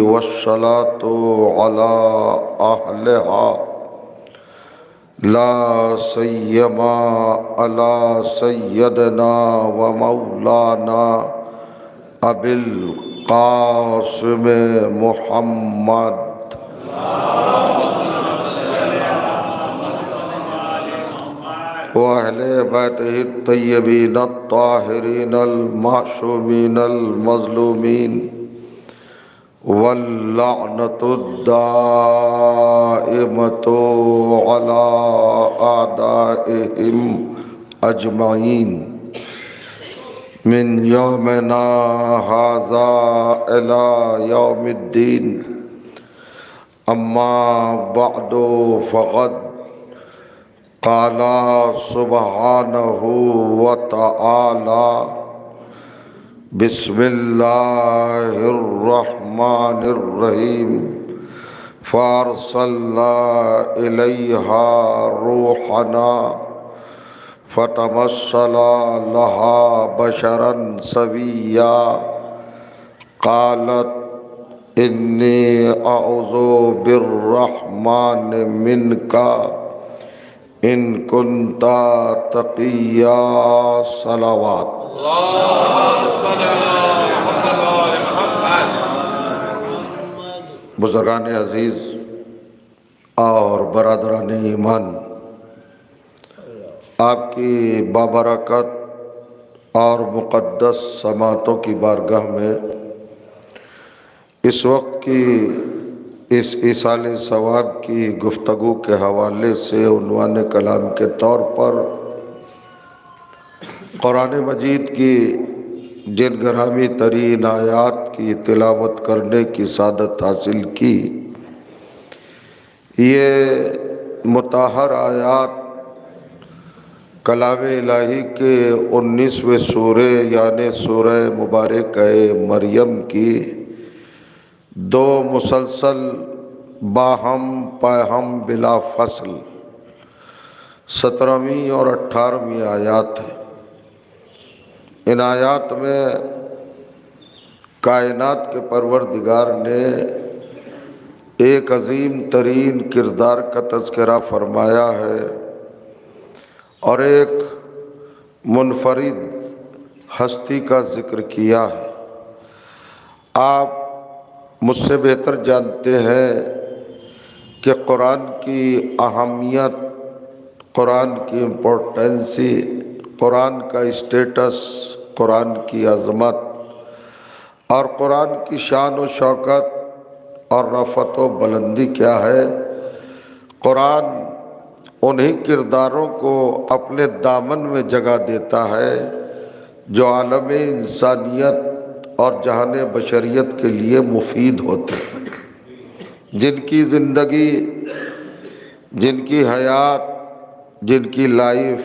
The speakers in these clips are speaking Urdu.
والصلاة على أهلها لا سيما على سيدنا ومولانا أبي القاسم محمد وأهل بيته الطيبين الطاهرين المعصومين المظلومين واللعنة الدائمة على أعدائهم أجمعين من يومنا هذا إلى يوم الدين. أما بعد فقد قال سبحانه وتعالى بسم الله الرحمن الرحيم فأرسلنا إليها روحنا فتمثل لها بشرا سويا قالت إني أعوذ بالرحمن منك إن كنت تقيا. صلوات. بزرگان عزیز اور برادران ایمان، آپ کی بابرکت اور مقدس سماعتوں کی بارگاہ میں اس وقت کی اس ایصال ثواب کی گفتگو کے حوالے سے عنوان کلام کے طور پر قرآن مجید کی جن گرامی ترین آیات کی تلاوت کرنے کی سعادت حاصل کی، یہ مطہر آیات کلام الہی کے 19ویں سورہ یعنی سورہ مبارکہ مریم کی دو مسلسل باہم پاہم بلا فصل 17ویں اور 18ویں آیات ہیں۔ ان آیات میں کائنات کے پروردگار نے ایک عظیم ترین کردار کا تذکرہ فرمایا ہے اور ایک منفرد ہستی کا ذکر کیا ہے۔ آپ مجھ سے بہتر جانتے ہیں کہ قرآن کی اہمیت، قرآن کی امپورٹنسی، قرآن کا اسٹیٹس، قرآن کی عظمت اور قرآن کی شان و شوکت اور رفعت و بلندی کیا ہے۔ قرآن انہی کرداروں کو اپنے دامن میں جگہ دیتا ہے جو عالم انسانیت اور جہان بشریت کے لیے مفید ہوتے ہیں، جن کی زندگی، جن کی حیات، جن کی لائف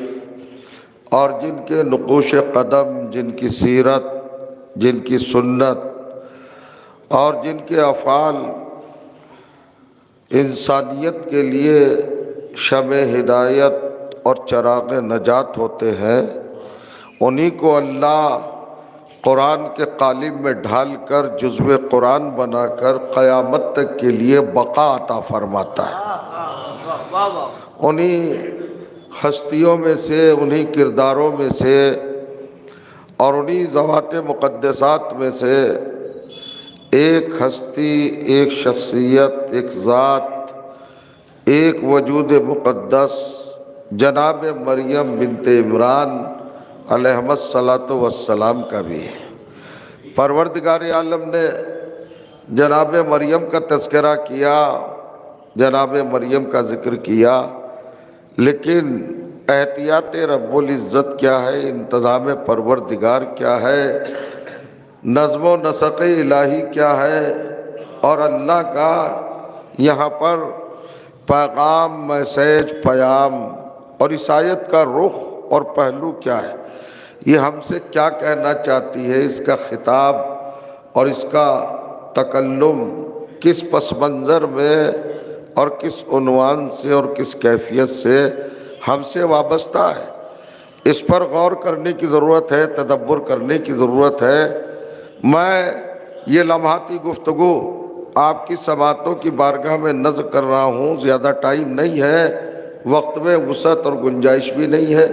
اور جن کے نقوش قدم، جن کی سیرت، جن کی سنت اور جن کے افعال انسانیت کے لیے شمع ہدایت اور چراغ نجات ہوتے ہیں، انہی کو اللہ قرآن کے قالب میں ڈھال کر جزو قرآن بنا کر قیامت تک کے لیے بقا عطا فرماتا ہے۔ انہی ہستیوں میں سے، انہی کرداروں میں سے اور انہی ذوات مقدسات میں سے ایک ہستی، ایک شخصیت، ایک ذات، ایک وجود مقدس جناب مریم بنت عمران علیہ السلام کا بھی ہے۔ پروردگار عالم نے جناب مریم کا تذکرہ کیا، جناب مریم کا ذکر کیا، لیکن احتیاط رب العزت کیا ہے، انتظام پروردگار کیا ہے، نظم و نسق الہی کیا ہے اور اللہ کا یہاں پر پیغام، میسیج، پیام اور عیسائیت کا رخ اور پہلو کیا ہے، یہ ہم سے کیا کہنا چاہتی ہے، اس کا خطاب اور اس کا تکلم کس پس منظر میں اور کس عنوان سے اور کس کیفیت سے ہم سے وابستہ ہے، اس پر غور کرنے کی ضرورت ہے، تدبر کرنے کی ضرورت ہے۔ میں یہ لمحاتی گفتگو آپ کی سماعتوں کی بارگاہ میں نذر کر رہا ہوں، زیادہ ٹائم نہیں ہے، وقت میں وسعت اور گنجائش بھی نہیں ہے۔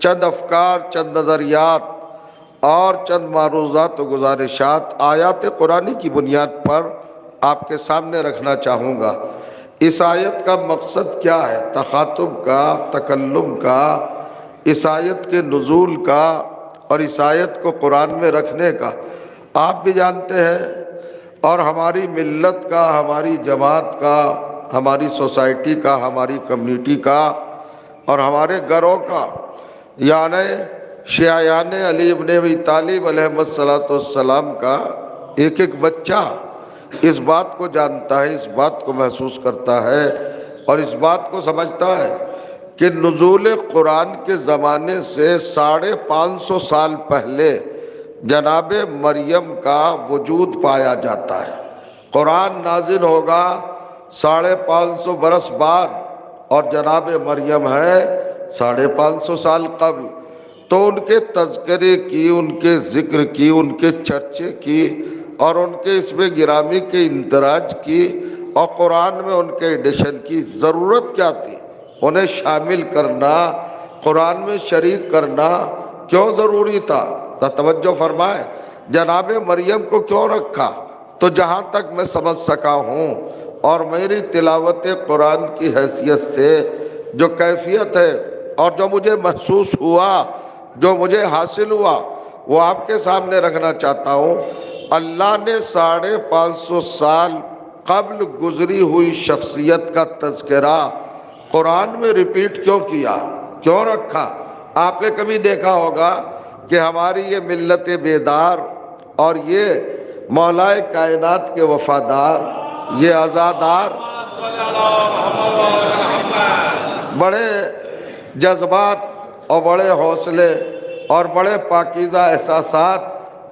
چند افکار، چند نظریات اور چند معروضات و گزارشات آیات قرآنی کی بنیاد پر آپ کے سامنے رکھنا چاہوں گا۔ اس آیت کا مقصد کیا ہے؟ تخاطب کا، تکلم کا، اس آیت کے نزول کا اور اس آیت کو قرآن میں رکھنے کا۔ آپ بھی جانتے ہیں اور ہماری ملت کا، ہماری جماعت کا، ہماری سوسائٹی کا، ہماری کمیونٹی کا اور ہمارے گھروں کا، یعنی شیعیان علی ابن ابی طالب علیہ السلام کا ایک ایک بچہ اس بات کو جانتا ہے، اس بات کو محسوس کرتا ہے اور اس بات کو سمجھتا ہے کہ نزول قرآن کے زمانے سے 550 سال پہلے جناب مریم کا وجود پایا جاتا ہے۔ قرآن نازل ہوگا 550 برس بعد اور جناب مریم ہے 550 سال قبل، تو ان کے تذکرے کی، ان کے ذکر کی، ان کے چرچے کی اور ان کے اس میں گرامی کے اندراج کی اور قرآن میں ان کے ایڈیشن کی ضرورت کیا تھی؟ انہیں شامل کرنا، قرآن میں شریک کرنا کیوں ضروری تھا؟ توجہ فرمائے، جناب مریم کو کیوں رکھا؟ تو جہاں تک میں سمجھ سکا ہوں اور میری تلاوت قرآن کی حیثیت سے جو کیفیت ہے اور جو مجھے محسوس ہوا، جو مجھے حاصل ہوا، وہ آپ کے سامنے رکھنا چاہتا ہوں۔ اللہ نے 550 سال قبل گزری ہوئی شخصیت کا تذکرہ قرآن میں ریپیٹ کیوں کیا، کیوں رکھا؟ آپ نے کبھی دیکھا ہوگا کہ ہماری یہ ملت بیدار اور یہ مولائے کائنات کے وفادار، یہ عزادار بڑے جذبات اور بڑے حوصلے اور بڑے پاکیزہ احساسات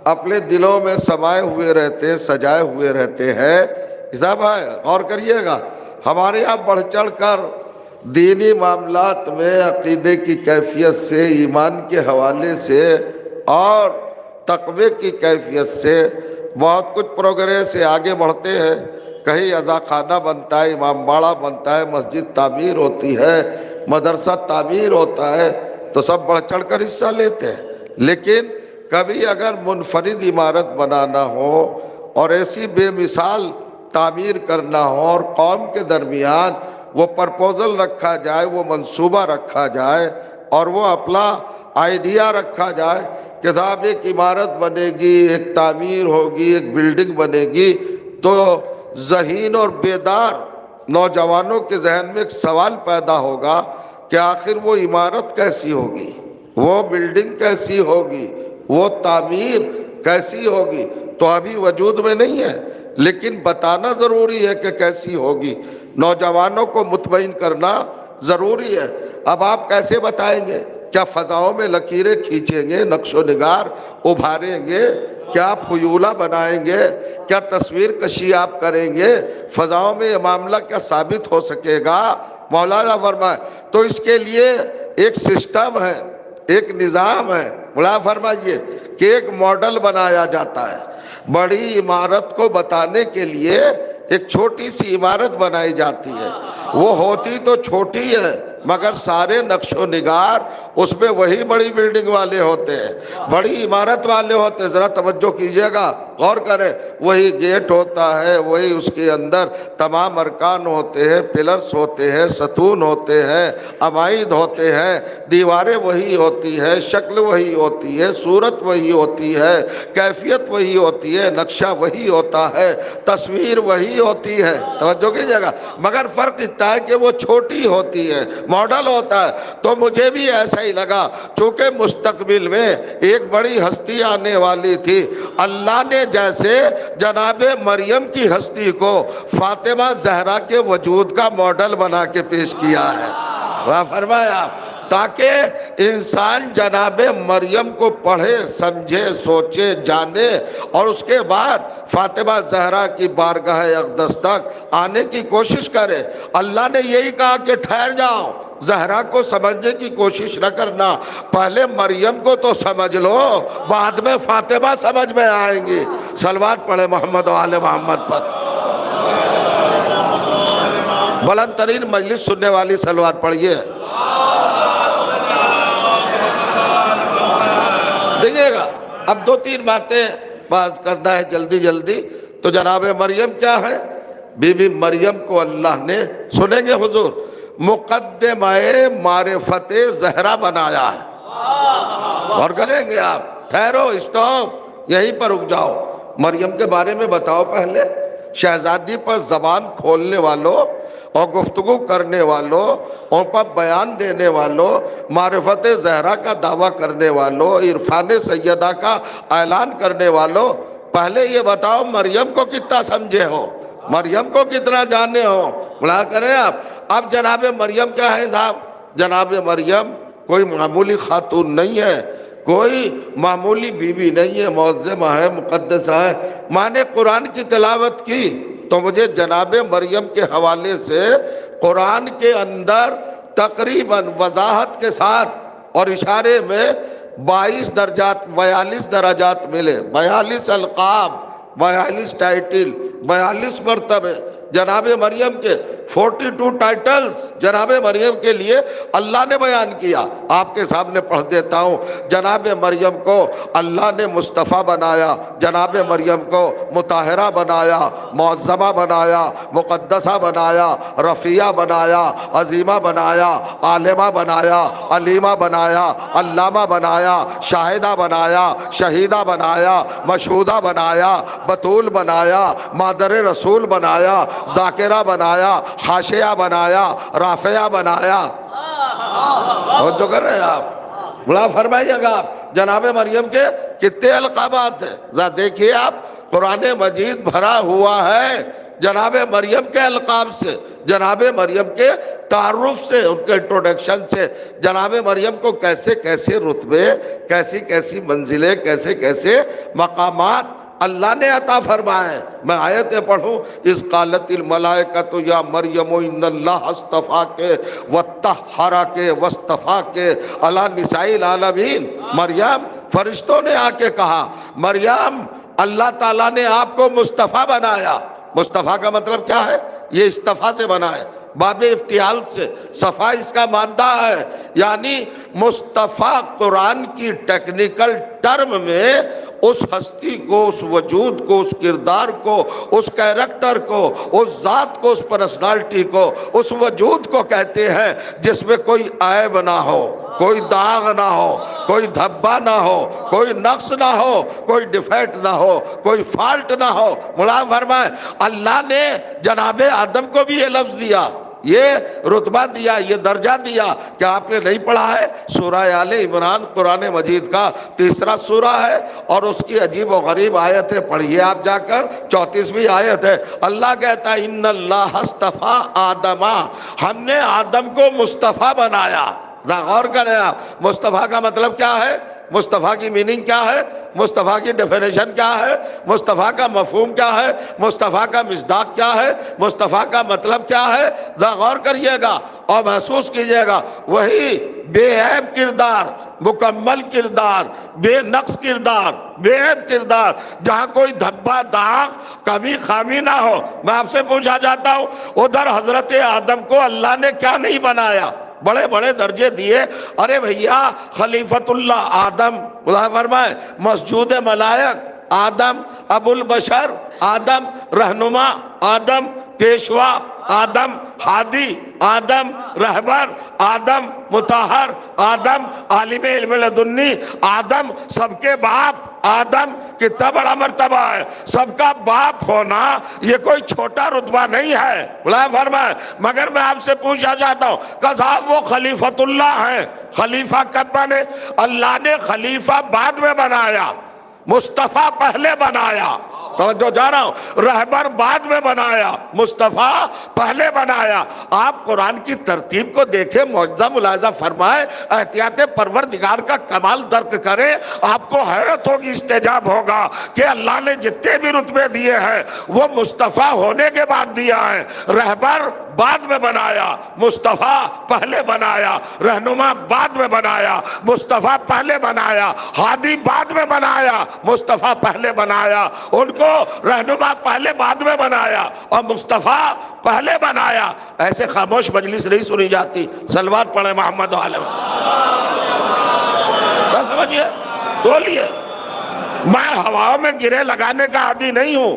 اپنے دلوں میں سمائے ہوئے رہتے ہیں، سجائے ہوئے رہتے ہیں۔ صاحب غور کریے گا، ہمارے یہاں بڑھ چڑھ کر دینی معاملات میں عقیدے کی کیفیت سے، ایمان کے حوالے سے اور تقوی کی کیفیت سے بہت کچھ پروگریس سے آگے بڑھتے ہیں۔ کہیں عزا خانہ بنتا ہے، امام باڑہ بنتا ہے، مسجد تعمیر ہوتی ہے، مدرسہ تعمیر ہوتا ہے، تو سب بڑھ چڑھ کر حصہ لیتے ہیں۔ لیکن کبھی اگر منفرد عمارت بنانا ہو اور ایسی بے مثال تعمیر کرنا ہو اور قوم کے درمیان وہ پرپوزل رکھا جائے، وہ منصوبہ رکھا جائے اور وہ اپنا آئیڈیا رکھا جائے کہ صاحب ایک عمارت بنے گی، ایک تعمیر ہوگی، ایک بلڈنگ بنے گی، تو ذہین اور بیدار نوجوانوں کے ذہن میں ایک سوال پیدا ہوگا کہ آخر وہ عمارت کیسی ہوگی، وہ بلڈنگ کیسی ہوگی، وہ تعمیر کیسی ہوگی؟ تو ابھی وجود میں نہیں ہے، لیکن بتانا ضروری ہے کہ کیسی ہوگی، نوجوانوں کو مطمئن کرنا ضروری ہے۔ اب آپ کیسے بتائیں گے؟ کیا فضاؤں میں لکیریں کھینچیں گے، نقش و نگار ابھاریں گے؟ کیا آپ خیولہ بنائیں گے؟ کیا تصویر کشی آپ کریں گے؟ فضاؤں میں یہ معاملہ کیا ثابت ہو سکے گا؟ مولانا فرمائے تو اس کے لیے ایک سسٹم ہے، ایک نظام ہے۔ مولانا فرمائیے کہ ایک ماڈل بنایا جاتا ہے، بڑی عمارت کو بتانے کے لیے ایک چھوٹی سی عمارت بنائی جاتی ہے، وہ ہوتی تو چھوٹی ہے مگر سارے نقش و نگار اس میں وہی بڑی بلڈنگ والے ہوتے ہیں، بڑی عمارت والے ہوتے ہیں۔ ذرا توجہ کیجئے گا، غور کریں، وہی گیٹ ہوتا ہے، وہی اس کے اندر تمام ارکان ہوتے ہیں، پلرز ہوتے ہیں، ستون ہوتے ہیں، عمائد ہوتے ہیں، دیواریں وہی ہوتی ہیں، شکل وہی ہوتی ہے، صورت وہی ہوتی ہے، کیفیت وہی ہوتی ہے، نقشہ وہی ہوتا ہے، تصویر وہی ہوتی ہے۔ توجہ کیجئے گا، مگر فرق اتنا ہے کہ وہ چھوٹی ہوتی ہے، ماڈل ہوتا ہے۔ تو مجھے بھی ایسا ہی لگا، چونکہ مستقبل میں ایک بڑی ہستی آنے والی تھی، اللہ نے جیسے جناب مریم کی ہستی کو فاطمہ زہرا کے وجود کا ماڈل بنا کے پیش کیا ہے۔ وہ فرمایا تاکہ انسان جناب مریم کو پڑھے، سمجھے، سوچے، جانے اور اس کے بعد فاطمہ زہرا کی بارگاہ اقدس تک آنے کی کوشش کرے۔ اللہ نے یہی کہا کہ ٹھہر جاؤ، زہرا کو سمجھنے کی کوشش نہ کرنا، پہلے مریم کو تو سمجھ لو، بعد میں فاطمہ سمجھ میں آئیں گی۔ صلوات پڑھے محمد و آل محمد پر۔ بلند ترین مجلس سننے والی صلوات پڑھیے۔ دیکھیے گا، اب دو تین باتیں بات کرنا ہے جلدی جلدی۔ تو جناب مریم کیا ہے؟ بی بی مریم کو اللہ نے، سنیں گے حضور، مقدمہ معرفت زہرا بنایا ہے۔ اور کریں گے آپ، ٹھہرو، اسٹاپ، یہیں پر رک جاؤ۔ مریم کے بارے میں بتاؤ پہلے۔ شہزادی پر زبان کھولنے والوں اور گفتگو کرنے والوں اور پر بیان دینے والوں، معرفت زہرا کا دعویٰ کرنے والوں، عرفان سیدہ کا اعلان کرنے والوں، پہلے یہ بتاؤ مریم کو کتنا سمجھے ہو، مریم کو کتنا جانے ہو؟ بلا کریں آپ۔ اب جناب مریم کیا ہے صاحب؟ جناب مریم کوئی معمولی خاتون نہیں ہے، کوئی معمولی بیوی نہیں ہے، معظمہ ہے، مقدسہ ہے۔ میں نے قرآن کی تلاوت کی تو مجھے جناب مریم کے حوالے سے قرآن کے اندر تقریباً وضاحت کے ساتھ اور اشارے میں 42 درجات ملے، 42 القاب، 42 ٹائٹل، 42 مرتبے جناب مریم کے، 42 ٹائٹلز جناب مریم کے لیے اللہ نے بیان کیا۔ آپ کے سامنے پڑھ دیتا ہوں۔ جناب مریم کو اللہ نے مصطفیٰ بنایا، جناب مریم کو مطہرہ بنایا، معظمہ بنایا، مقدسہ بنایا، رفیعہ بنایا، عظیمہ بنایا، عالمہ بنایا، علیمہ بنایا، علامہ بنایا، شاہدہ بنایا، شہیدہ بنایا، مشہودہ بنایا، بطول بنایا، مادر رسول بنایا، ذاکرہ بنایا، حاشیہ بنایا، رافعہ بنایا۔ اور جو کر رہے ہیں آپ، بلا فرمائیے گا آپ، جناب مریم کے کتنے القابات ہیں؟ ذرا دیکھیے آپ، قرآن مجید بھرا ہوا ہے جناب مریم کے القاب سے، جناب مریم کے تعارف سے، ان کے انٹروڈکشن سے، جناب مریم کو کیسے کیسے رتبے، کیسی کیسی منزلیں، کیسے کیسے مقامات اللہ نے عطا فرمائے۔ میں آیتیں پڑھوں، اذ قالت الملائکۃ یا مریم ان اللہ اصطفاک وطہرک واصطفاک علی نساء العالمین۔ مریم، فرشتوں نے آ کے کہا، مریم اللہ تعالیٰ نے آپ کو مصطفیٰ بنایا۔ مصطفیٰ کا مطلب کیا ہے؟ یہ استفا سے بنا ہے، باب افتعال سے، صفا اس کا مادہ ہے، یعنی مصطفیٰ قرآن کی ٹیکنیکل ٹرم میں اس ہستی کو، اس وجود کو، اس کردار کو، اس کیریکٹر کو، اس ذات کو، اس پرسنالٹی کو، اس وجود کو کہتے ہیں جس میں کوئی عیب نہ ہو، کوئی داغ نہ ہو، کوئی دھبا نہ ہو، کوئی نقص نہ ہو، کوئی ڈیفیکٹ نہ ہو، کوئی فالٹ نہ ہو۔ مولانا فرمائے اللہ نے جناب آدم کو بھی یہ لفظ دیا، یہ رتبہ دیا، یہ درجہ دیا کہ آپ نے نہیں پڑھا ہے؟ سورہ آل عمران قرآن مجید کا تیسرا سورہ ہے اور اس کی عجیب و غریب آیتیں پڑھیے آپ جا کر، 34ویں آیت ہے۔ اللہ کہتا ہے ان اللہ اصطفیٰ آدم، ہم نے آدم کو مصطفیٰ بنایا۔ غور کریں آپ، مصطفیٰ کا مطلب کیا ہے؟ مصطفیٰ کی میننگ کیا ہے؟ مصطفیٰ کی ڈیفینیشن کیا ہے؟ مصطفیٰ کا مفہوم کیا ہے؟ مصطفیٰ کا مصداق کیا ہے؟ مصطفیٰ کا مطلب کیا ہے؟ ذرا غور کریے گا اور محسوس کیجئے گا، وہی بے عیب کردار، مکمل کردار، بے نقص کردار، بے عیب کردار، جہاں کوئی دھبا، داغ، کمی خامی نہ ہو۔ میں آپ سے پوچھا جاتا ہوں، ادھر حضرت آدم کو اللہ نے کیا نہیں بنایا؟ بڑے بڑے درجے دیے۔ ارے بھیا، خلیفۃ اللہ آدم، خدا فرمائے مسجود ملائک آدم، ابو البشر آدم، رہنما آدم، پیشوا آدم، ہادی آدم، رہبر آدم، مطہر آدم، عالم علم لدنی آدم، سب کے باپ آدم۔ کتنا بڑا مرتبہ ہے! سب کا باپ ہونا یہ کوئی چھوٹا رتبہ نہیں ہے، بلا فرمائے۔ مگر میں آپ سے پوچھا جاتا ہوں کہ صاحب وہ خلیفۃ اللہ ہیں، خلیفہ کب بنے؟ اللہ نے خلیفہ بعد میں بنایا، مصطفیٰ پہلے بنایا۔ توجہ جا رہا ہوں، رہبر بعد میں بنایا، مصطفیٰ پہلے بنایا۔ آپ قرآن کی ترتیب کو دیکھیں، معجزہ ملاحظہ فرمائیں، احتیاط پروردگار کا کمال درک کریں، آپ کو حیرت ہوگی، استعجاب ہوگا کہ اللہ نے جتنے بھی رتبے دیے ہیں وہ مصطفیٰ ہونے کے بعد دیا ہے۔ رہبر بعد میں بنایا، مصطفیٰ پہلے بنایا، رہنما بعد میں بنایا، مصطفیٰ پہلے بنایا، ہادی بعد میں بنایا، مصطفیٰ پہلے بنایا، ان کو رہنما پہلے بعد میں بنایا اور مصطفیٰ پہلے بنایا۔ ایسے خاموش مجلس نہیں سنی جاتی۔ صلوات پڑھیں محمد علیہ کیا سمجھئے؟ تولیے میں ہواؤں میں گرے لگانے کا عادی نہیں ہوں،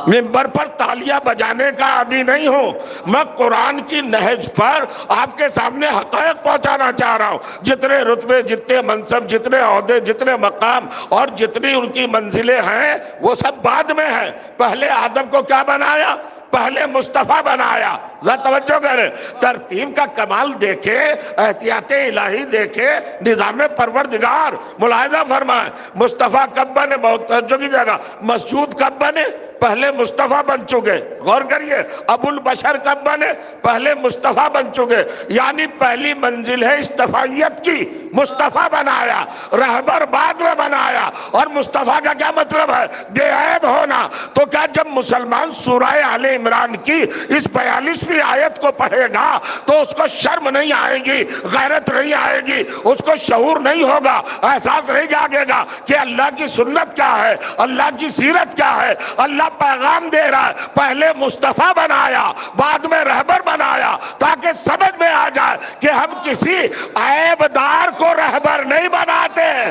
منبر پر تالیاں بجانے کا عادی نہیں ہوں، میں قرآن کی نہج پر آپ کے سامنے حقائق پہنچانا چاہ رہا ہوں۔ جتنے رتبے، جتنے منصب، جتنے عہدے، جتنے مقام اور جتنی ان کی منزلیں ہیں وہ سب بعد میں ہیں۔ پہلے آدم کو کیا بنایا؟ پہلے مصطفیٰ بنایا۔ ذرا توجہ کریں، ترتیب کا کمال دیکھے، احتیاط الہی دیکھے، نظام پروردگار ملاحظہ فرمائیں۔ مصطفیٰ کب بنے؟ بہت توجہ کی جگہ۔ مسجود کب بنے؟ پہلے مصطفیٰ بن چکے۔ غور کریے، ابو البشر کب بنے؟ پہلے مصطفیٰ بن چکے۔ یعنی پہلی منزل ہے اصطفائیت کی، مصطفیٰ بنایا، رہبر بعد میں بنایا۔ اور مصطفیٰ کا کیا مطلب ہے؟ بے عیب ہونا۔ تو کیا جب مسلمان سورہ آل عمران کی اس 42ویں آیت کو پڑھے گا تو اس کو شرم نہیں آئے گی، غیرت نہیں آئے گی، اس کو شعور نہیں ہوگا، احساس نہیں جاگے گا کہ اللہ کی سنت کیا ہے، اللہ کی سیرت کیا ہے؟ اللہ پیغام دے رہا ہے، پہلے مصطفیٰ بنایا، بعد میں رہبر بنایا، تاکہ سمجھ میں آ جائے کہ ہم کسی عیب دار کو رہبر نہیں بناتے۔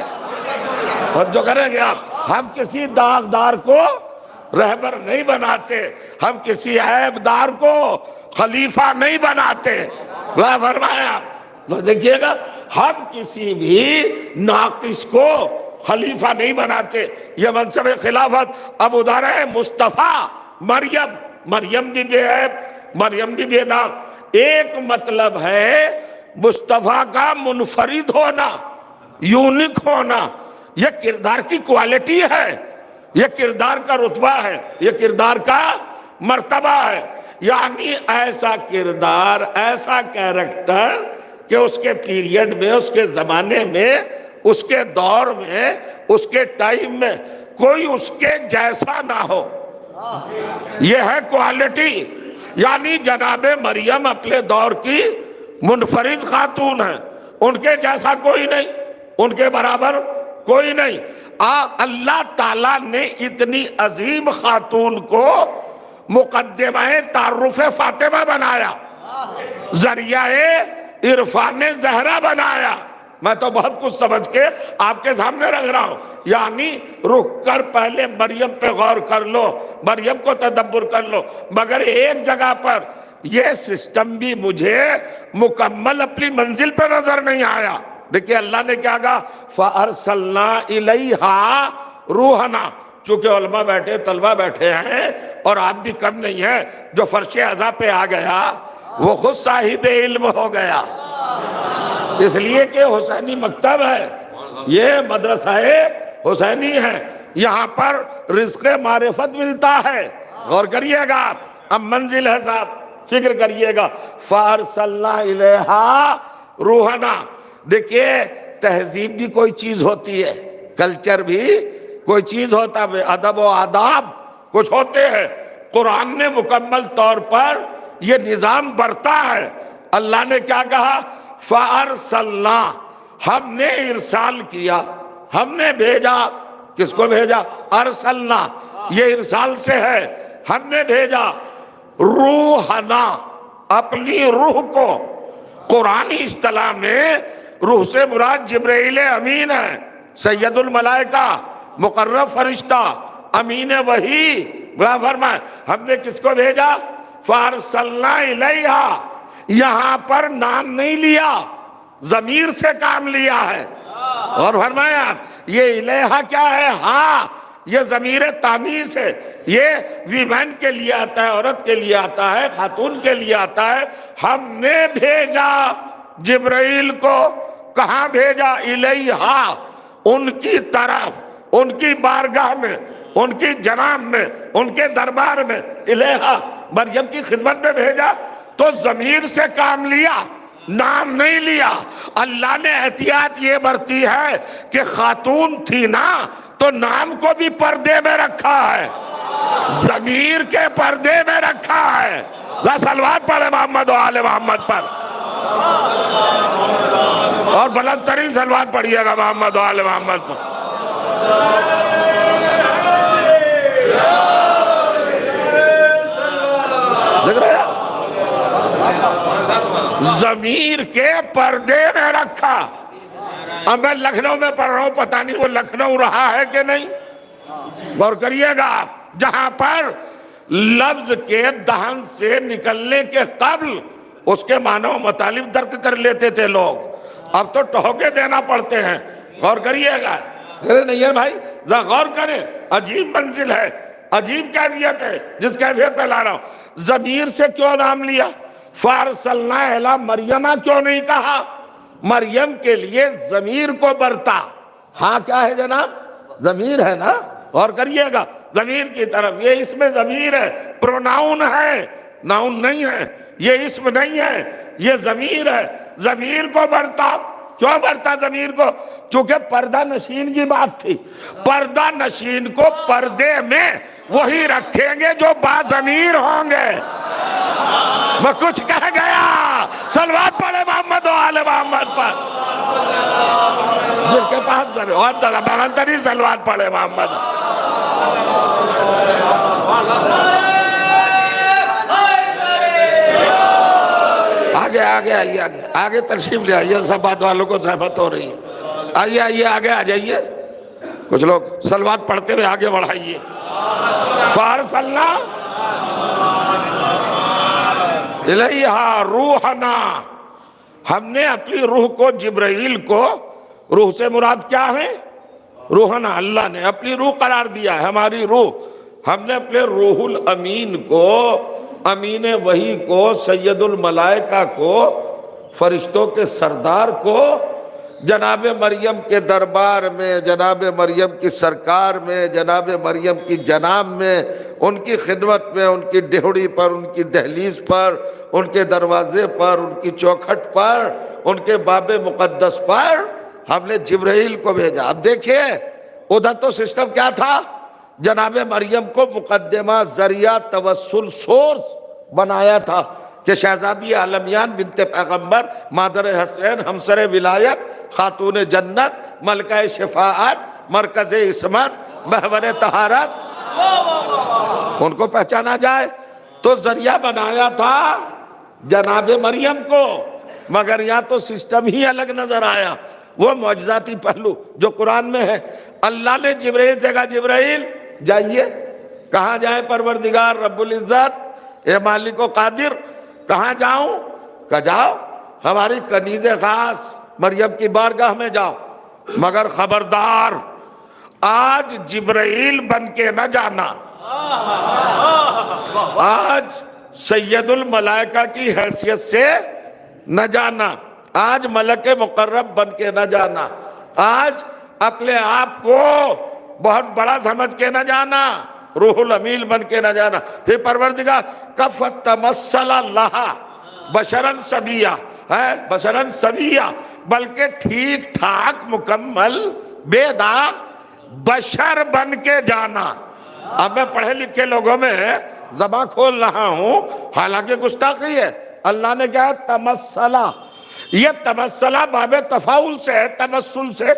جو کریں گے آپ، ہم کسی داغدار کو رہبر نہیں بناتے، ہم کسی عیب دار کو خلیفہ نہیں بناتے۔ اللہ فرمایا، دیکھیے گا، ہم کسی بھی ناقص کو خلیفہ نہیں بناتے۔ یہ منصب خلافت اب ادھر ہے مصطفیٰ، مریم بھی بے عیب، مریم بھی بے داغ۔ ایک مطلب ہے مصطفیٰ کا منفرد ہونا، یونیک ہونا، یہ کردار کی کوالٹی ہے، یہ کردار کا رتبہ ہے، یہ کردار کا مرتبہ ہے۔ یعنی ایسا کردار، ایسا کیریکٹر کہ اس کے پیریڈ میں، اس کے زمانے میں، اس کے دور میں، اس کے ٹائم میں کوئی اس کے جیسا نہ ہو۔ یہ ہے کوالٹی۔ یعنی جناب مریم اپنے دور کی منفرد خاتون ہیں، ان کے جیسا کوئی نہیں، ان کے برابر کوئی نہیں۔ اللہ تعالیٰ نے اتنی عظیم خاتون کو مقدمہ تعارف فاطمہ بنایا، ذریعہ عرفان زہرا بنایا۔ میں تو بہت کچھ سمجھ کے آپ کے سامنے رکھ رہا ہوں، یعنی رک کر پہلے مریم پہ غور کر لو، مریم کو تدبر کر لو۔ مگر ایک جگہ پر یہ سسٹم بھی مجھے مکمل اپنی منزل پہ نظر نہیں آیا۔ دیکھیں اللہ نے کیا کہا، فَأَرْسَلْنَا إِلَيْهَا رُوحَنَا۔ چونکہ علماء بیٹھے، طلبہ بیٹھے ہیں اور آپ بھی کم نہیں ہیں، جو فرش عزا پہ آ گیا وہ خود صاحب علم ہو گیا، اس لیے کہ حسینی مکتب ہے، یہ مدرسہ حسینی ہے، یہاں پر رزق معرفت ملتا ہے۔ غور کریے گا آپ، اب منزل ہے صاحب، فکر کریے گا۔ فَأَرْسَلْنَا إِلَيْهَا رُوحَنَا۔ دیکھیے تہذیب بھی کوئی چیز ہوتی ہے، کلچر بھی کوئی چیز ہوتا ہے، ادب و آداب کچھ ہوتے ہیں۔ قرآن نے مکمل طور پر یہ نظام برتا ہے۔ اللہ نے کیا کہا، فَأَرْسَلْنَا، ہم نے ارسال کیا، ہم نے بھیجا۔ کس کو بھیجا؟ ارسلنا، یہ ارسال سے ہے، ہم نے بھیجا۔ روحنا، اپنی روح کو۔ قرآنی اصطلاح میں روح سے مراد جبرائیل امین ہے، سید الملائکہ، مقرب فرشتہ، امین وحی۔ بڑا فرمائے ہم نے کس کو بھیجا؟ فارسلنا الیہا، یہاں پر نام نہیں لیا، ضمیر سے کام لیا ہے۔ اور فرمایا یہ الیہا کیا ہے؟ ہاں، یہ ضمیر تانیث ہے، یہ ویمن کے لیے آتا ہے، عورت کے لیے آتا ہے، خاتون کے لیے آتا ہے۔ ہم نے بھیجا جبرائیل کو، کہاں بھیجا؟ الیہا، ان کی طرف، ان کی بارگاہ میں، ان کی جناب میں، ان کے دربار میں۔ الیہا، مریم کی خدمت میں بھیجا تو ضمیر سے کام لیا، نام نہیں لیا۔ اللہ نے احتیاط یہ برتی ہے کہ خاتون تھی نا تو نام کو بھی پردے میں رکھا ہے۔ ضمیر کے پردے میں رکھا ہے. ذرا صلوات پڑھے محمد و آل محمد پر، اور بلند ترین صلوات پڑھیے گا محمد و آل محمد پر. دیکھ رہے ہیں؟ ضمیر کے پردے میں رکھا. اب میں لکھنؤ میں پڑھ رہا ہوں، پتہ نہیں وہ لکھنؤ رہا ہے کہ نہیں. غور کریے گا آپ، جہاں پر لفظ کے دہن سے نکلنے کے قبل اس کے معنی و مطالب درک کر لیتے تھے لوگ، اب تو ٹھوکے دینا پڑتے ہیں. غور کریے گا. نہیں ہے بھائی، ذرا غور کریں. عجیب منزل ہے، عجیب کیفیت ہے جس کیفیت پہ لا رہا ہوں. ضمیر سے کیوں نام لیا؟ فارسلنا الی مریم کیوں نہیں کہا؟ مریم کے لیے ضمیر کو برتا. ہاں کیا ہے جناب؟ ضمیر ہے نا. غور کریے گا ضمیر کی طرف. یہ اسم ضمیر ہے، پروناؤن ہے، ناؤن نہیں ہے. یہ اسم نہیں ہے، یہ ضمیر ہے. ضمیر کو برتا. کیوں برتا ضمیر کو؟ چونکہ پردہ نشین کی بات تھی. پردہ نشین کو پردے میں وہی رکھیں گے جو باضمیر ہوں گے. میں کچھ کہہ گیا؟ صلوات پڑھے محمد و آل محمد پر. جن کے پاس ضمیر اور بلندری صلوات پڑھے محمد. آگے آگے آئیے، آگے آگے تشریف لے آئیے. سب بات والوں کو زحمت ہو رہی ہے. آئیے آئیے آگے آ جائیے. کچھ لوگ صلوات پڑھتے ہوئے آگے بڑھائیے. فارسلنا الیہا روحنا، ہم نے اپنی روح کو، جبرائیل کو، روح سے مراد کیا ہے؟ روحنا. اللہ نے اپنی روح قرار دیا ہے، ہماری روح. ہم نے اپنے روح الامین کو، امین وحی کو، سید الملائکہ کو، فرشتوں کے سردار کو جناب مریم کے دربار میں، جناب مریم کی سرکار میں، جناب مریم کی جناب میں، ان کی خدمت میں، ان کی ڈہڑی پر، ان کی دہلیز پر، ان کے دروازے پر، ان کی چوکھٹ پر، ان کے باب مقدس پر ہم نے جبرائیل کو بھیجا. اب دیکھیے ادھر تو سسٹم کیا تھا؟ جناب مریم کو مقدمہ، ذریعہ، توسل، سورس بنایا تھا کہ شہزادی عالمیان بنت پیغمبر، مادر حسین، ہمسر ولایت، خاتون جنت، ملکہ شفاعت، مرکز عصمت، محور طہارت، ان کو پہچانا جائے. تو ذریعہ بنایا تھا جناب مریم کو. مگر یہاں تو سسٹم ہی الگ نظر آیا. وہ معجزاتی پہلو جو قرآن میں ہے. اللہ نے جبرائیل سے کہا جبرائیل جائیے. کہاں جائیں پروردگار رب العزت، اے مالک و قادر؟ کہاں جاؤں؟ کہا جاؤ ہماری کنیز خاص مریم کی بارگاہ میں جاؤ. مگر خبردار آج جبرائیل بن کے نہ جانا، آج سید الملائکہ کی حیثیت سے نہ جانا، آج ملک مقرب بن کے نہ جانا، آج اپنے آپ کو بہت بڑا سمجھ کے نہ جانا، روح الامین بن کے نہ جانا. پھر پروردگار کفت تمثل لہا بشرا سویا ہے، بشرا سویا، بلکہ ٹھیک ٹھاک مکمل بے داغ بشر بن کے جانا. اب میں پڑھے لکھے لوگوں میں زبان کھول رہا ہوں، حالانکہ گستاخی ہے. اللہ نے کہا تمثلا. یہ تمثلا باب تفاعل سے ہے، تمثل سے.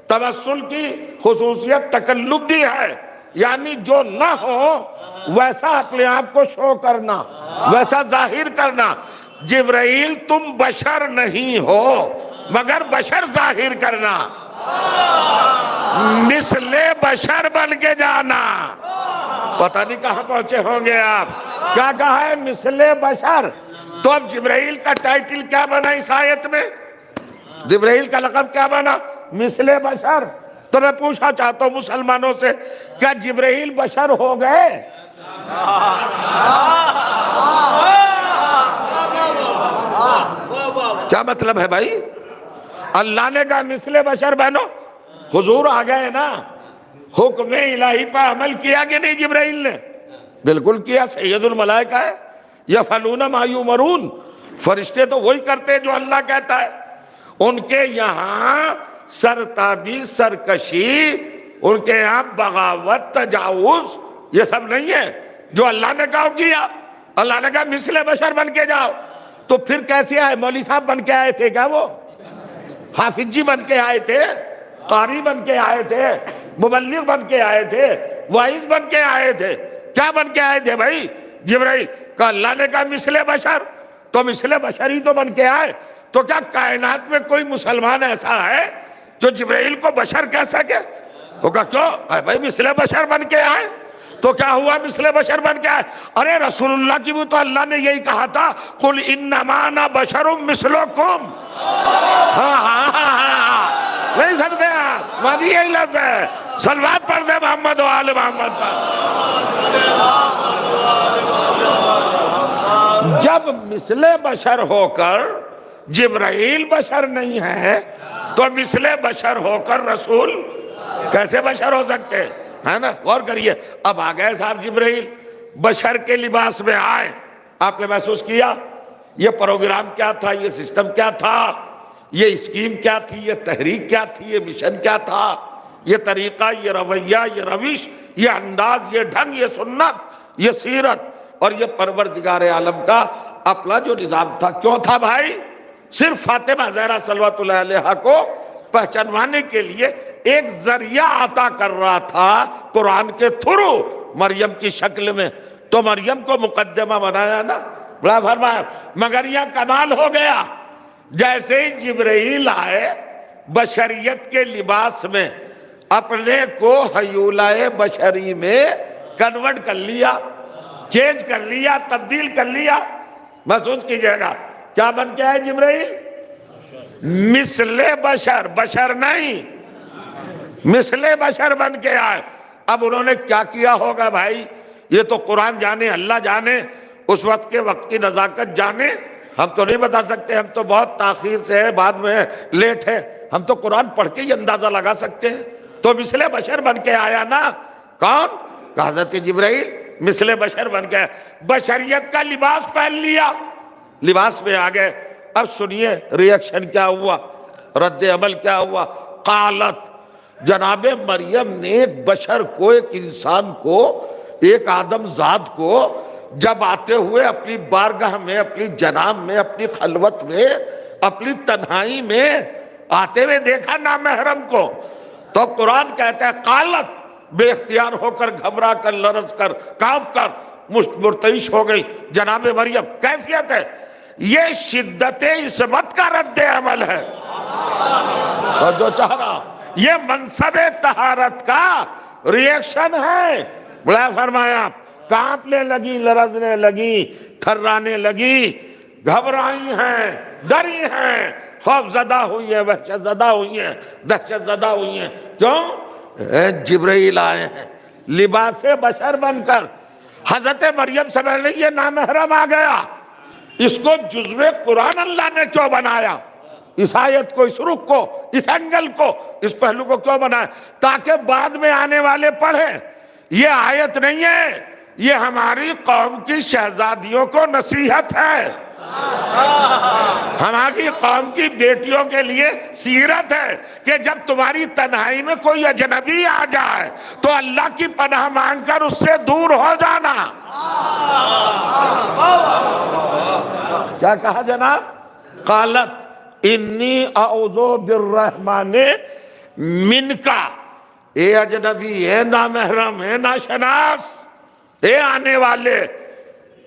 تمثل کی خصوصیت تقلب بھی ہے، یعنی جو نہ ہو ویسا اپنے آپ کو شو کرنا، ویسا ظاہر کرنا. جبرائیل تم بشر نہیں ہو مگر بشر ظاہر کرنا، مثل بشر بن کے جانا. پتہ نہیں کہاں پہنچے ہوں گے آپ. کیا کہا ہے؟ مثل بشر. تو اب جبرائیل کا ٹائٹل کیا بنا اس آیت میں؟ جبرائیل کا لقب کیا بنا؟ مثل بشر. تو میں پوچھنا چاہتا ہوں مسلمانوں سے، کیا جبرائیل بشر ہو گئے؟ کیا مطلب ہے بھائی؟ اللہ نے کہا مثل بشر بنو، حضور آ گئے نا. حکم الہی پہ عمل کیا کہ نہیں جبرائیل نے؟ بالکل کیا. سید الملائکہ ہے، یفعلون ما یؤمرون. فرشتے تو وہی کرتے جو اللہ کہتا ہے. ان کے یہاں سرتابی، سرکشی، ان کے یہاں بغاوت، تجاوز یہ سب نہیں ہے جو اللہ نے کہا کیا. اللہ نے کہا مثل بشر بن کے جاؤ. تو پھر کیسے آئے؟ مولوی صاحب بن کے آئے تھے کیا؟ وہ حافظ جی بن کے آئے تھے، قاری بن کے آئے تھے، مبلغ بن کے آئے تھے، واعظ بن کے آئے تھے؟ کیا بن کے آئے تھے بھائی؟ جبرائیل کا اللہ نے کہا مثل بشر، تو مثل بشر ہی تو بن کے آئے. تو کیا کائنات میں کوئی مسلمان ایسا ہے جو جبرائیل کو بشر کہہ سکے؟ وہ کہا کیوں بھائی مثل بشر بن کے آئے. تو کیا ہوا مثل بشر بن کے آئے؟ ارے رسول اللہ کی بھی تو اللہ نے یہی کہا تھا قل انما انا بشر مثلکم. ہاں نہیں سمجھتے آپ؟ وہ بھی یہی لفظ ہے. صلوات پڑھ دے محمد و آل محمد پر. جب مثل بشر ہو کر جبرائیل بشر نہیں ہے تو مثل بشر ہو کر رسول کیسے بشر ہو سکتے ہے نا؟ غور کریے. اب آ گئے صاحب جبرائیل، بشر کے لباس میں آئے. آپ نے محسوس کیا یہ پروگرام کیا تھا، یہ سسٹم کیا تھا، یہ اسکیم کیا تھی، یہ تحریک کیا تھی، یہ مشن کیا تھا، یہ طریقہ، یہ رویہ، یہ روش، یہ انداز، یہ ڈھنگ، یہ سنت، یہ سیرت اور یہ پروردگار عالم کا اپنا جو نظام تھا. کیوں تھا بھائی؟ صرف فاطمہ زہرا صلوات اللہ علیہا کو پہچانوانے کے لیے ایک ذریعہ عطا کر رہا تھا قرآن کے تھرو مریم کی شکل میں. تو مریم کو مقدمہ بنایا نا، بڑا فرمایا. مگر یہ کمال ہو گیا جیسے ہی جبرائیل آئے بشریت کے لباس میں اپنے کو حیولائے بشری میں کنورٹ کر لیا، چینج کر لیا، تبدیل کر لیا. محسوس کیجئے گا کیا بن کے آئے جبرائیل؟ مثل بشر، بشر نہیں مثل بشر بن کے آئے. اب انہوں نے کیا کیا ہوگا بھائی؟ یہ تو قرآن جانے، اللہ جانے، اس وقت کے وقت کی نزاکت جانے. ہم تو نہیں بتا سکتے، ہم تو بہت تاخیر سے ہے، بعد میں لیٹ ہے. ہم تو قرآن پڑھ کے ہی اندازہ لگا سکتے ہیں. تو مثل بشر بن کے آیا نا. کون؟ حضرت جبرائیل مثل بشر بن کے آیا. بشریت کا لباس پہن لیا، لباس میں آ گئے. اب سنیے ریاکشن کیا ہوا، رد عمل کیا ہوا. قالت، جناب مریم نے ایک بشر کو، ایک انسان کو، ایک آدم ذات کو جب آتے ہوئے اپنی بارگاہ میں، اپنی جناب میں، اپنی خلوت میں، اپنی تنہائی میں آتے ہوئے دیکھا نامحرم کو، تو قرآن کہتا ہے قالت، بے اختیار ہو کر، گھبرا کر، لرز کر، کانپ کر مرتعش ہو گئی جناب مریم. کیفیت ہے یہ شدت عصمت کا رد عمل ہے. اور جو چاہ رہا یہ منصب طہارت کا ریاکشن ہے. بڑا فرمایا کانپنے لگی، لرزنے لگی، تھرانے لگی، گھبرائی ہیں، ڈری ہیں، خوف زدہ ہوئی ہیں، وحشت زدہ ہوئی ہیں، دہشت زدہ ہوئی ہیں. کیوں؟ جبرائیل آئے ہیں لباس بشر بن کر. حضرت مریم سمجھ لیں یہ نامحرم آ گیا، اس کو جزو قرآن اللہ نے کیوں بنایا؟ اس آیت کو، اس رخ کو، اس اینگل کو، اس پہلو کو کیوں بنایا؟ تاکہ بعد میں آنے والے پڑھیں یہ آیت نہیں ہے، یہ ہماری قوم کی شہزادیوں کو نصیحت ہے، ہماری قوم کی بیٹیوں کے لیے سیرت ہے کہ جب تمہاری تنہائی میں کوئی اجنبی آ جائے تو اللہ کی پناہ مانگ کر اس سے دور ہو جانا. کیا کہا جناب؟ قالت انی اعوذ بالرحمن منکا. اے اجنبی، اے نامحرم، اے ناشناس، اے آنے والے،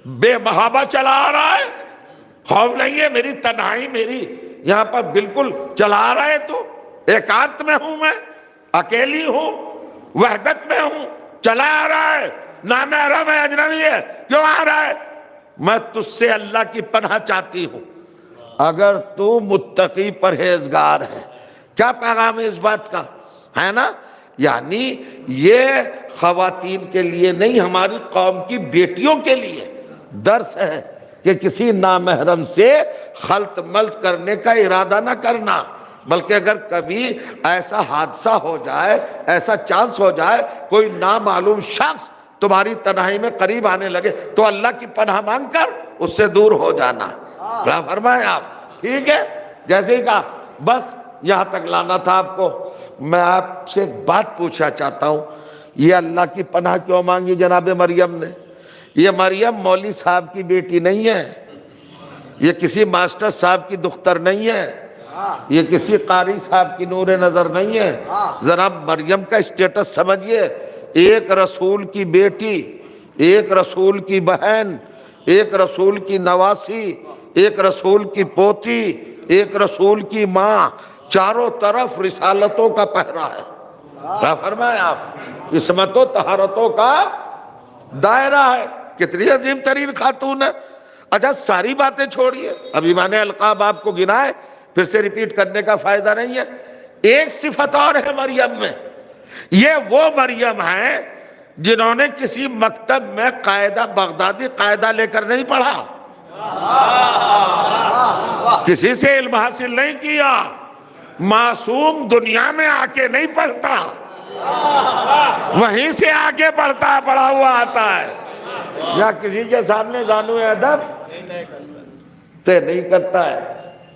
بے محابہ چلا آ رہا ہے، خوف نہیں ہے، میری تنہائی، میری یہاں پر بالکل چلا آ رہا ہے. تو ایکانت میں ہوں، میں اکیلی ہوں، وحدت میں ہوں، چلا آ رہا ہے، نامحرم ہے، اجنبی ہے، کیوں آ رہا ہے؟ میں تجھ سے اللہ کی پناہ چاہتی ہوں اگر تو متقی پرہیزگار ہے. کیا پیغام ہے اس بات کا؟ ہے نا؟ یعنی یہ خواتین کے لیے نہیں، ہماری قوم کی بیٹیوں کے لیے درس ہے کہ کسی نامحرم سے خلط ملط کرنے کا ارادہ نہ کرنا، بلکہ اگر کبھی ایسا حادثہ ہو جائے، ایسا چانس ہو جائے، کوئی نامعلوم شخص تمہاری تنہائی میں قریب آنے لگے تو اللہ کی پناہ مانگ کر اس سے دور ہو جانا. کیا فرمائیں آپ؟ ٹھیک ہے، جیسے ہی کہا. بس یہاں تک لانا تھا آپ کو. میں آپ سے ایک بات پوچھنا چاہتا ہوں، یہ اللہ کی پناہ کیوں مانگی جناب مریم نے؟ یہ مریم مولوی صاحب کی بیٹی نہیں ہے، یہ کسی ماسٹر صاحب کی دختر نہیں ہے، یہ کسی قاری صاحب کی نور نظر نہیں ہے۔ ذرا مریم کا اسٹیٹس سمجھیے، ایک رسول کی بیٹی، ایک رسول کی بہن، ایک رسول کی نواسی، ایک رسول کی پوتی، ایک رسول کی ماں، چاروں طرف رسالتوں کا پہرا ہے۔ کیا فرمائیں آپ؟ عصمت و طہارتوں کا دائرہ ہے۔ کتنی عظیم ترین خاتون ہے۔ اچھا ساری باتیں چھوڑیے، ابھی میں نے القاب آپ کو گنائے، پھر سے ریپیٹ کرنے کا فائدہ نہیں ہے۔ ایک صفت اور ہے مریم میں، یہ وہ مریم ہے جنہوں نے کسی مکتب میں قاعدہ بغدادی قاعدہ لے کر نہیں پڑھا، کسی سے علم حاصل نہیں کیا، معصوم دنیا میں آ کے نہیں پڑھتا، وہیں سے آگے پڑھتا ہے، پڑھا ہوا آتا ہے، یا کسی کے سامنے زانو ادب تے نہیں کرتا ہے۔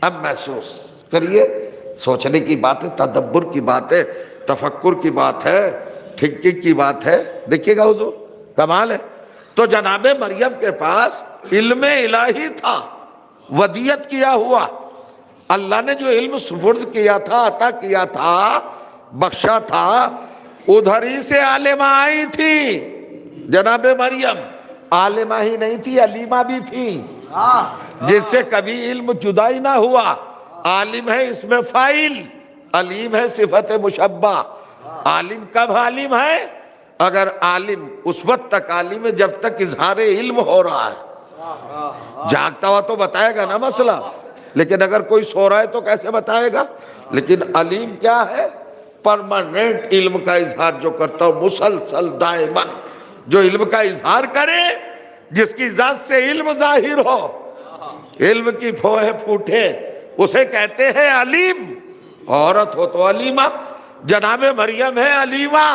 اب محسوس کریے، سوچنے کی بات ہے، تدبر کی بات ہے، تفکر کی بات ہے، تھنکنگ کی بات ہے۔ دیکھیے گا حضور، کمال ہے۔ تو جناب مریم کے پاس علم الہی تھا، ودیت کیا ہوا، اللہ نے جو علم سپرد کیا تھا، عطا کیا تھا، بخشا تھا، ادھر ہی سے عالمہ آئی تھی۔ جناب مریم عالمہ ہی نہیں تھی، علیمہ بھی تھی، جس سے کبھی علم جدا ہی نہ ہوا۔ عالم ہے اس میں فاعل، علیم ہے صفت مشبہ۔ عالم کب عالم ہے؟ اگر عالم اس وقت تک عالم ہے جب تک اظہار علم ہو رہا ہے۔ جاگتا ہوا تو بتائے گا نا مسئلہ، لیکن اگر کوئی سو رہا ہے تو کیسے بتائے گا؟ لیکن علیم کیا ہے؟ پرماننٹ علم کا اظہار جو کرتا ہو، مسلسل دائماً جو علم کا اظہار کرے، جس کی ذات سے علم ظاہر ہو، علم کی پھوہیں پھوٹے، اسے کہتے ہیں علیم۔ عورت ہو تو علیمہ، جناب مریم ہے علیمہ،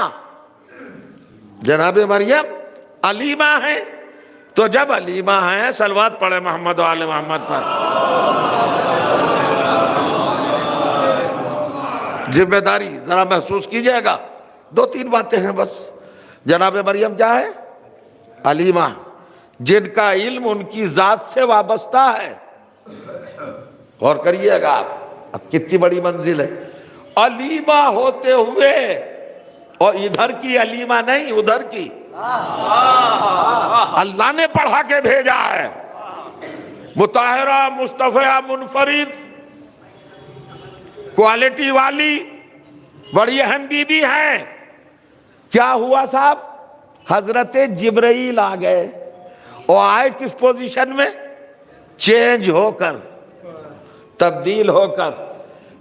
جناب مریم علیمہ ہے۔ تو جب علیمہ ہے، صلوات پڑھے محمد و آل محمد پر۔ ذمہ داری ذرا محسوس کیجئے گا، دو تین باتیں ہیں بس۔ جناب مریم کیا ہے؟ علیمہ، جن کا علم ان کی ذات سے وابستہ ہے۔ غور کریے گا آپ، اب کتنی بڑی منزل ہے۔ علیمہ ہوتے ہوئے، اور ادھر کی علیمہ نہیں، ادھر کی اللہ نے پڑھا کے بھیجا ہے، مطہرہ، مصطفیٰ، منفرد، کوالٹی والی، بڑی اہم بی بی ہے۔ کیا ہوا صاحب؟ حضرت جبرائیل آ گئے، اور آئے کس پوزیشن میں؟ چینج ہو کر، تبدیل ہو کر،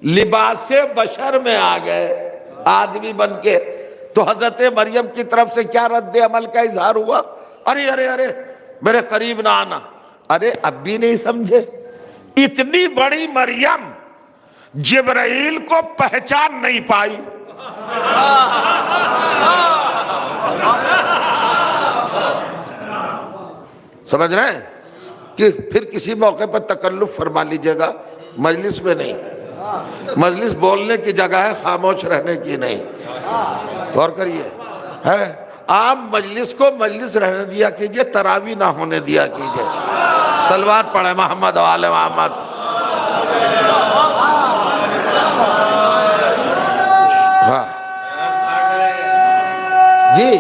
لباس بشر میں آ گئے، آدمی بن کے۔ تو حضرت مریم کی طرف سے کیا رد عمل کا اظہار ہوا؟ ارے ارے ارے میرے قریب نہ آنا۔ ارے اب بھی نہیں سمجھے؟ اتنی بڑی مریم جبرائیل کو پہچان نہیں پائی۔ سمجھ رہے ہیں؟ کہ پھر کسی موقع پر تکلف فرما لیجئے گا، مجلس میں نہیں۔ مجلس بولنے کی جگہ ہے، خاموش رہنے کی نہیں۔ غور کریے، ہے عام مجلس کو مجلس رہنے دیا کیجئے، تراویح نہ ہونے دیا کیجئے۔ صلوات پڑھے محمد و آل محمد۔ ہاں جی،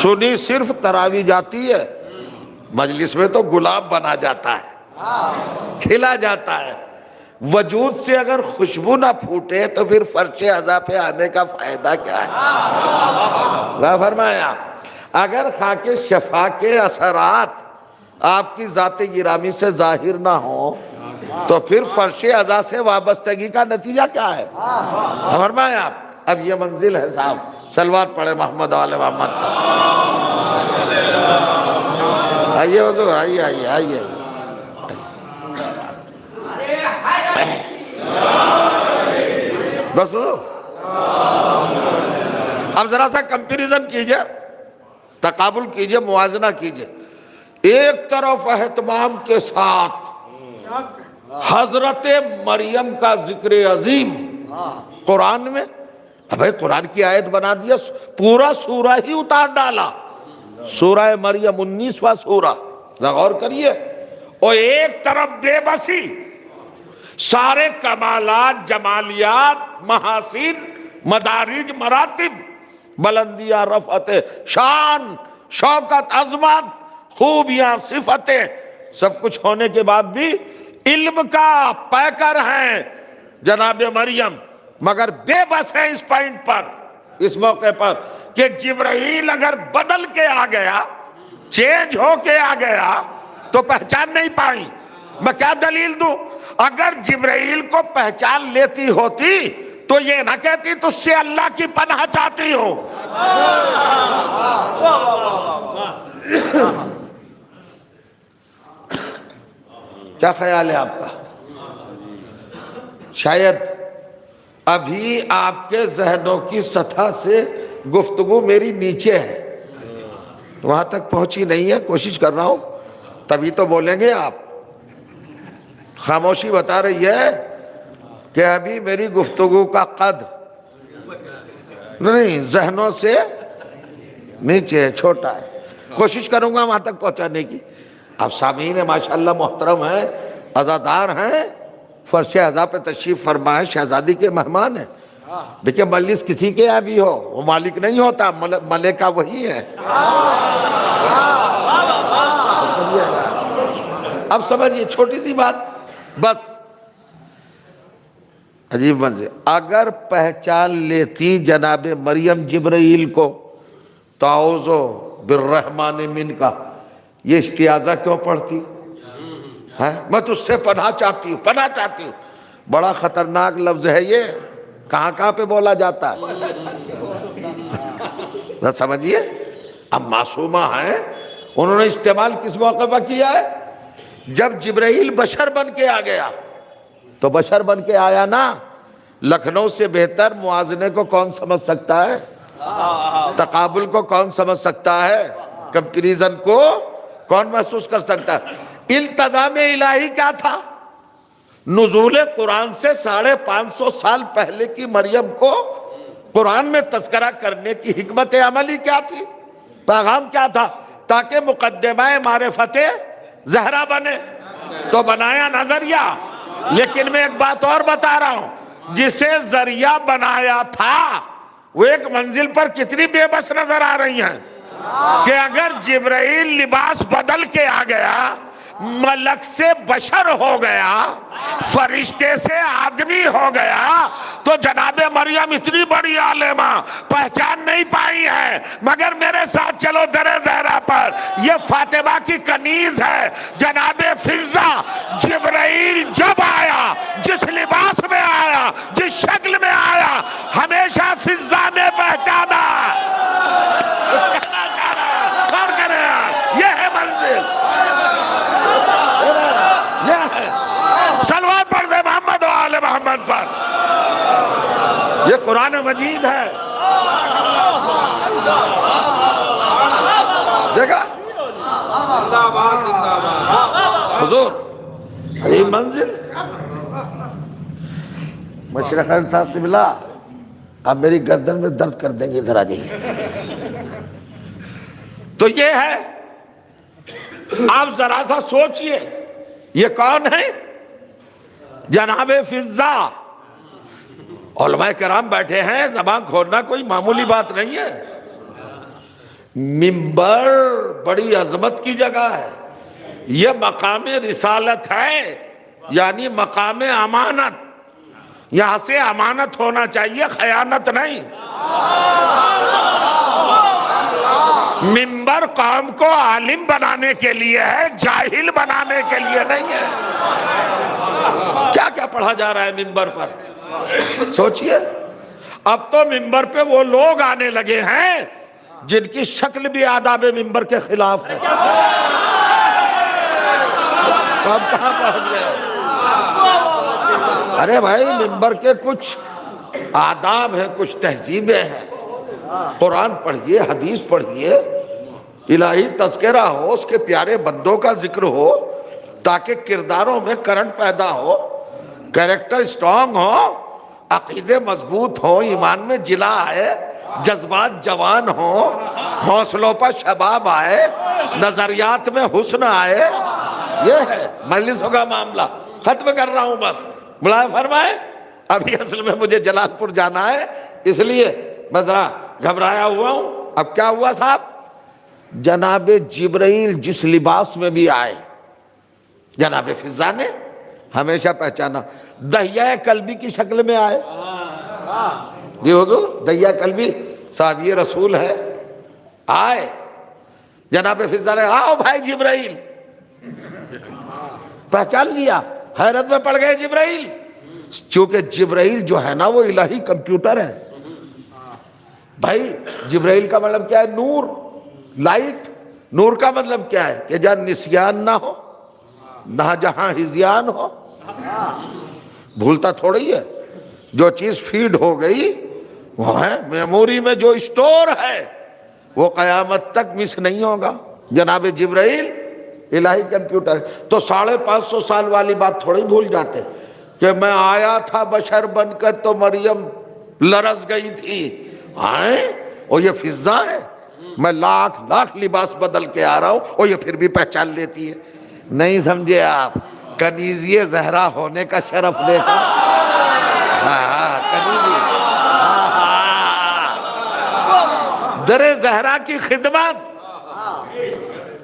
سنی صرف تراویح جاتی ہے، مجلس میں تو گلاب بنا جاتا ہے، کھلا جاتا ہے۔ وجود سے اگر خوشبو نہ پھوٹے تو پھر فرش عزا پہ آنے کا فائدہ کیا ہے؟ کیا فرمائیں آپ؟ اگر خاک شفا کے اثرات آپ کی ذات گرامی سے ظاہر نہ ہوں تو پھر فرش عزا سے وابستگی کا نتیجہ کیا ہے؟ فرمائیں آپ۔ اب یہ منزل ہے صاحب، صلوات پڑھے محمد و آل محمد۔ آئیے حضور، آئیے آئیے آئیے۔ بس اب ذرا سا کمپیریزن کیجئے، تقابل کیجئے، موازنہ کیجئے۔ ایک طرف اہتمام کے ساتھ حضرت مریم کا ذکر عظیم قرآن میں. ابھائی قرآن کی آیت بنا دیا, پورا سورہ ہی اتار ڈالا. سورہ مریم 19واں سورہ, غور کریے. اور ایک طرف بے بسی, سارے کمالات, جمالیات, محاسن, مدارج, مراتب, بلندیاں, رفعت شان, شوکت, عظمت, خوبیاں, صفتیں, سب کچھ ہونے کے بعد بھی علم کا پیکر ہیں جناب مریم, مگر بے بس ہے اس پوائنٹ پر, اس موقع پر, کہ جبرائیل اگر بدل کے آ گیا, چینج ہو کے آ گیا تو پہچان نہیں پائی. میں کیا دلیل دوں؟ اگر جبرائیل کو پہچان لیتی ہوتی تو یہ نہ کہتی تجھ سے اللہ کی پناہ چاہتی ہوں. کیا خیال ہے آپ کا؟ شاید ابھی آپ کے ذہنوں کی سطح سے گفتگو میری نیچے ہے, وہاں تک پہنچی نہیں ہے, کوشش کر رہا ہوں, تبھی تو بولیں گے آپ. خاموشی بتا رہی ہے کہ ابھی میری گفتگو کا قد نہیں, ذہنوں سے نیچے ہے, چھوٹا ہے. کوشش کروں گا وہاں تک پہنچانے کی. آپ سامعین ماشاءاللہ محترم ہیں, عزادار ہیں, فرش عزا پہ تشریف فرما ہے, شہزادی کے مہمان ہیں. دیکھیں مجلس کسی کے یہاں بھی ہو, وہ مالک نہیں ہوتا, ملکہ وہی ہے. اب سمجھئے, چھوٹی سی بات بس. عجیب منظر, اگر پہچان لیتی جناب مریم جبرائیل کو تو اعوذ بالرحمن منک, یہ استعاذہ کیوں پڑھتی؟ میں تجھ سے پناہ چاہتی ہوں, پناہ چاہتی ہوں. بڑا خطرناک لفظ ہے یہ, کہاں کہاں پہ بولا جاتا ہے, سمجھیے. اب معصومہ ہیں, انہوں نے استعمال کس موقع پر کیا ہے؟ جب جبرائیل بشر بن کے آ گیا, تو بشر بن کے آیا نا, لکھنؤ سے بہتر موازنے کو کون سمجھ سکتا ہے؟ تقابل کو کون سمجھ سکتا ہے؟ کمپیریزن کو کون محسوس کر سکتا ہے؟ انتظام الہی کیا تھا؟ نزول قرآن سے 550 سال پہلے کی مریم کو قرآن میں تذکرہ کرنے کی حکمت عملی کیا تھی؟ پیغام کیا تھا؟ تاکہ مقدمہ معرفت زہرا بنے. تو بنایا نظریہ. لیکن میں ایک بات اور بتا رہا ہوں, جسے ذریعہ بنایا تھا وہ ایک منزل پر کتنی بے بس نظر آ رہی ہیں کہ اگر جبرائیل لباس بدل کے آ گیا, ملک سے بشر ہو گیا, فرشتے سے آدمی ہو گیا, تو جناب مریم اتنی بڑی عالمہ پہچان نہیں پائی ہے. مگر میرے ساتھ چلو در زہرا پر, یہ فاطمہ کی کنیز ہے. جناب فضہ, جبرائیل جب آیا, جس لباس میں آیا, جس شکل میں آیا, ہمیشہ فضہ نے پہچانا. کہنا چاہ رہا ہے, غور کریں, یہ ہے منزل. صلوات پڑھ دے محمد و آل محمد پر. یہ قرآن مجید ہے, دیکھا حضور, یہ منزل. مشرق صاحب قبلہ, آپ میری گردن میں درد کر دیں گے, ادھر آ جائیے. تو یہ ہے, آپ ذرا سا سوچئے, یہ کون ہے؟ جناب فضہ. علماء کرام بیٹھے ہیں, زبان کھولنا کوئی معمولی بات نہیں ہے. منبر بڑی عظمت کی جگہ ہے, یہ مقام رسالت ہے, یعنی مقام امانت. یہاں سے امانت ہونا چاہیے, خیانت نہیں. منبر قوم کو عالم بنانے کے لیے ہے, جاہل بنانے کے لیے نہیں ہے. کیا کیا پڑھا جا رہا ہے منبر پر, سوچئے. اب تو منبر پہ وہ لوگ آنے لگے ہیں جن کی شکل بھی آداب منبر کے خلاف ہے. اب کہاں پہنچ گئے؟ ارے بھائی, منبر کے کچھ آداب ہیں, کچھ تہذیبیں ہیں. قرآن پڑھیے, حدیث پڑھیے, الہی تذکرہ ہو, اس کے پیارے بندوں کا ذکر ہو, تاکہ کرداروں میں کرنٹ پیدا ہو، کریکٹر اسٹرانگ ہو، عقیدے مضبوط ہو، ایمان میں جلا آئے، جذبات جوان ہوں، حوصلوں پر شباب آئے، نظریات میں حسن آئے. یہ ہے مجلسوں کا معاملہ. ختم کر رہا ہوں بس. ملائے فرمائے ابھی اصل میں مجھے جلال پور جانا ہے، اس لیے میں ذرا گھبرایا ہوا ہوں. اب کیا ہوا صاحب؟ جناب جبرائیل جس لباس میں بھی آئے، جناب فضا نے ہمیشہ پہچانا. دہیہ کلبی کی شکل میں آئے. جی حضور دہیہ کلبی صاحب یہ رسول ہے. آئے جناب فضا نے آؤ بھائی جبرائیل، پہچان لیا. حیرت میں پڑ گئے جبرائیل، چونکہ جبرائیل جو ہے نا وہ الہی کمپیوٹر ہے. بھائی جبرائیل کا مطلب کیا ہے؟ نور، لائٹ. نور کا مطلب کیا ہے؟ کہ جہاں نسیان نہ ہو، نہ جہاں ہزیان ہو. بھولتا تھوڑی ہے. جو چیز فیڈ ہو گئی وہ ہے میموری میں، جو اسٹور ہے وہ قیامت تک مس نہیں ہوگا. جناب جبرائیل الہی کمپیوٹر. تو 550 سال والی بات تھوڑی بھول جاتے کہ میں آیا تھا بشر بن کر تو مریم لرز گئی تھی. اور یہ فضا ہے، میں لاکھ لباس بدل کے آ رہا ہوں اور یہ پھر بھی پہچان لیتی ہے. نہیں سمجھے آپ؟ کنیزی زہرا ہونے کا شرف دیکھا. در زہرا کی خدمت